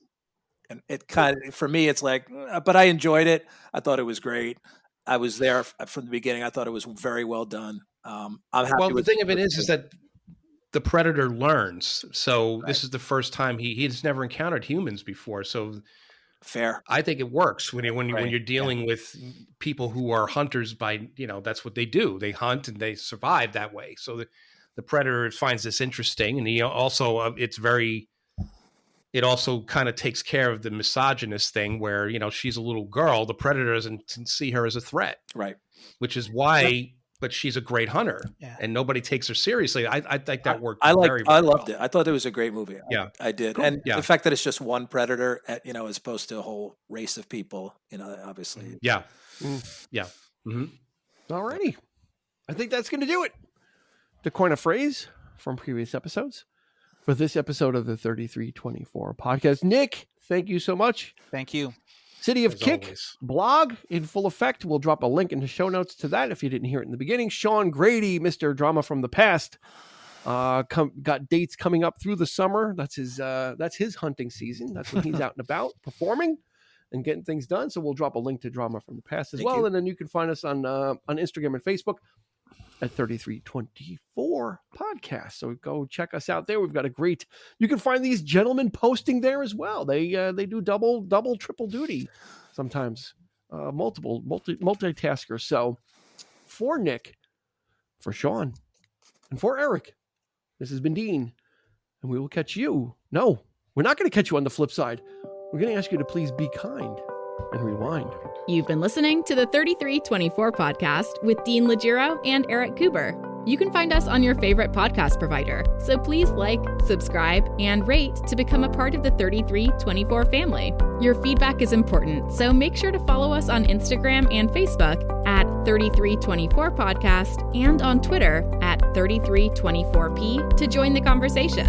And it kind of, for me, it's like, but I enjoyed it. I thought it was great. I was there from the beginning. I thought it was very well done. I'm happy. Well, the thing of it is that the Predator learns. So this is the first time he's never encountered humans before. So fair. I think it works when you're dealing with people who are hunters by, that's what they do. They hunt and they survive that way. So the Predator finds this interesting, and he also it also kind of takes care of the misogynist thing where, she's a little girl. The Predator doesn't see her as a threat. Right. Which is why, but she's a great hunter and nobody takes her seriously. I think that worked I very loved well. it. I thought it was a great movie. Yeah. I did. Cool. And the fact that it's just one Predator, as opposed to a whole race of people, obviously. Yeah. Yeah. Mm-hmm. All righty. I think that's going to do it. To coin a phrase from previous episodes. For this episode of the 3324 podcast. Nick, thank you so much. Thank you. City of Kick blog in full effect. We'll drop a link in the show notes to that if you didn't hear it in the beginning. Sean Grady, Mr. Drama from the Past, got dates coming up through the summer. That's his hunting season. That's when he's out and about performing and getting things done. So we'll drop a link to Drama from the Past as well. And then you can find us on Instagram and Facebook at 3324 podcast. So go check us out there. We've got you can find these gentlemen posting there as well. They do double, triple duty sometimes, multitaskers. So for Nick, for Sean, and for Eric, this has been Dean, and we will catch you. No, we're not going to catch you on the flip side. We're going to ask you to please be kind and rewind. You've been listening to the 3324 podcast with Dean Legiro and Eric Kuber. You can find us on your favorite podcast provider, so please subscribe, and rate to become a part of the 3324 family. Your feedback is important, so make sure to follow us on Instagram and Facebook at 3324 podcast and on Twitter at 3324p to join the conversation.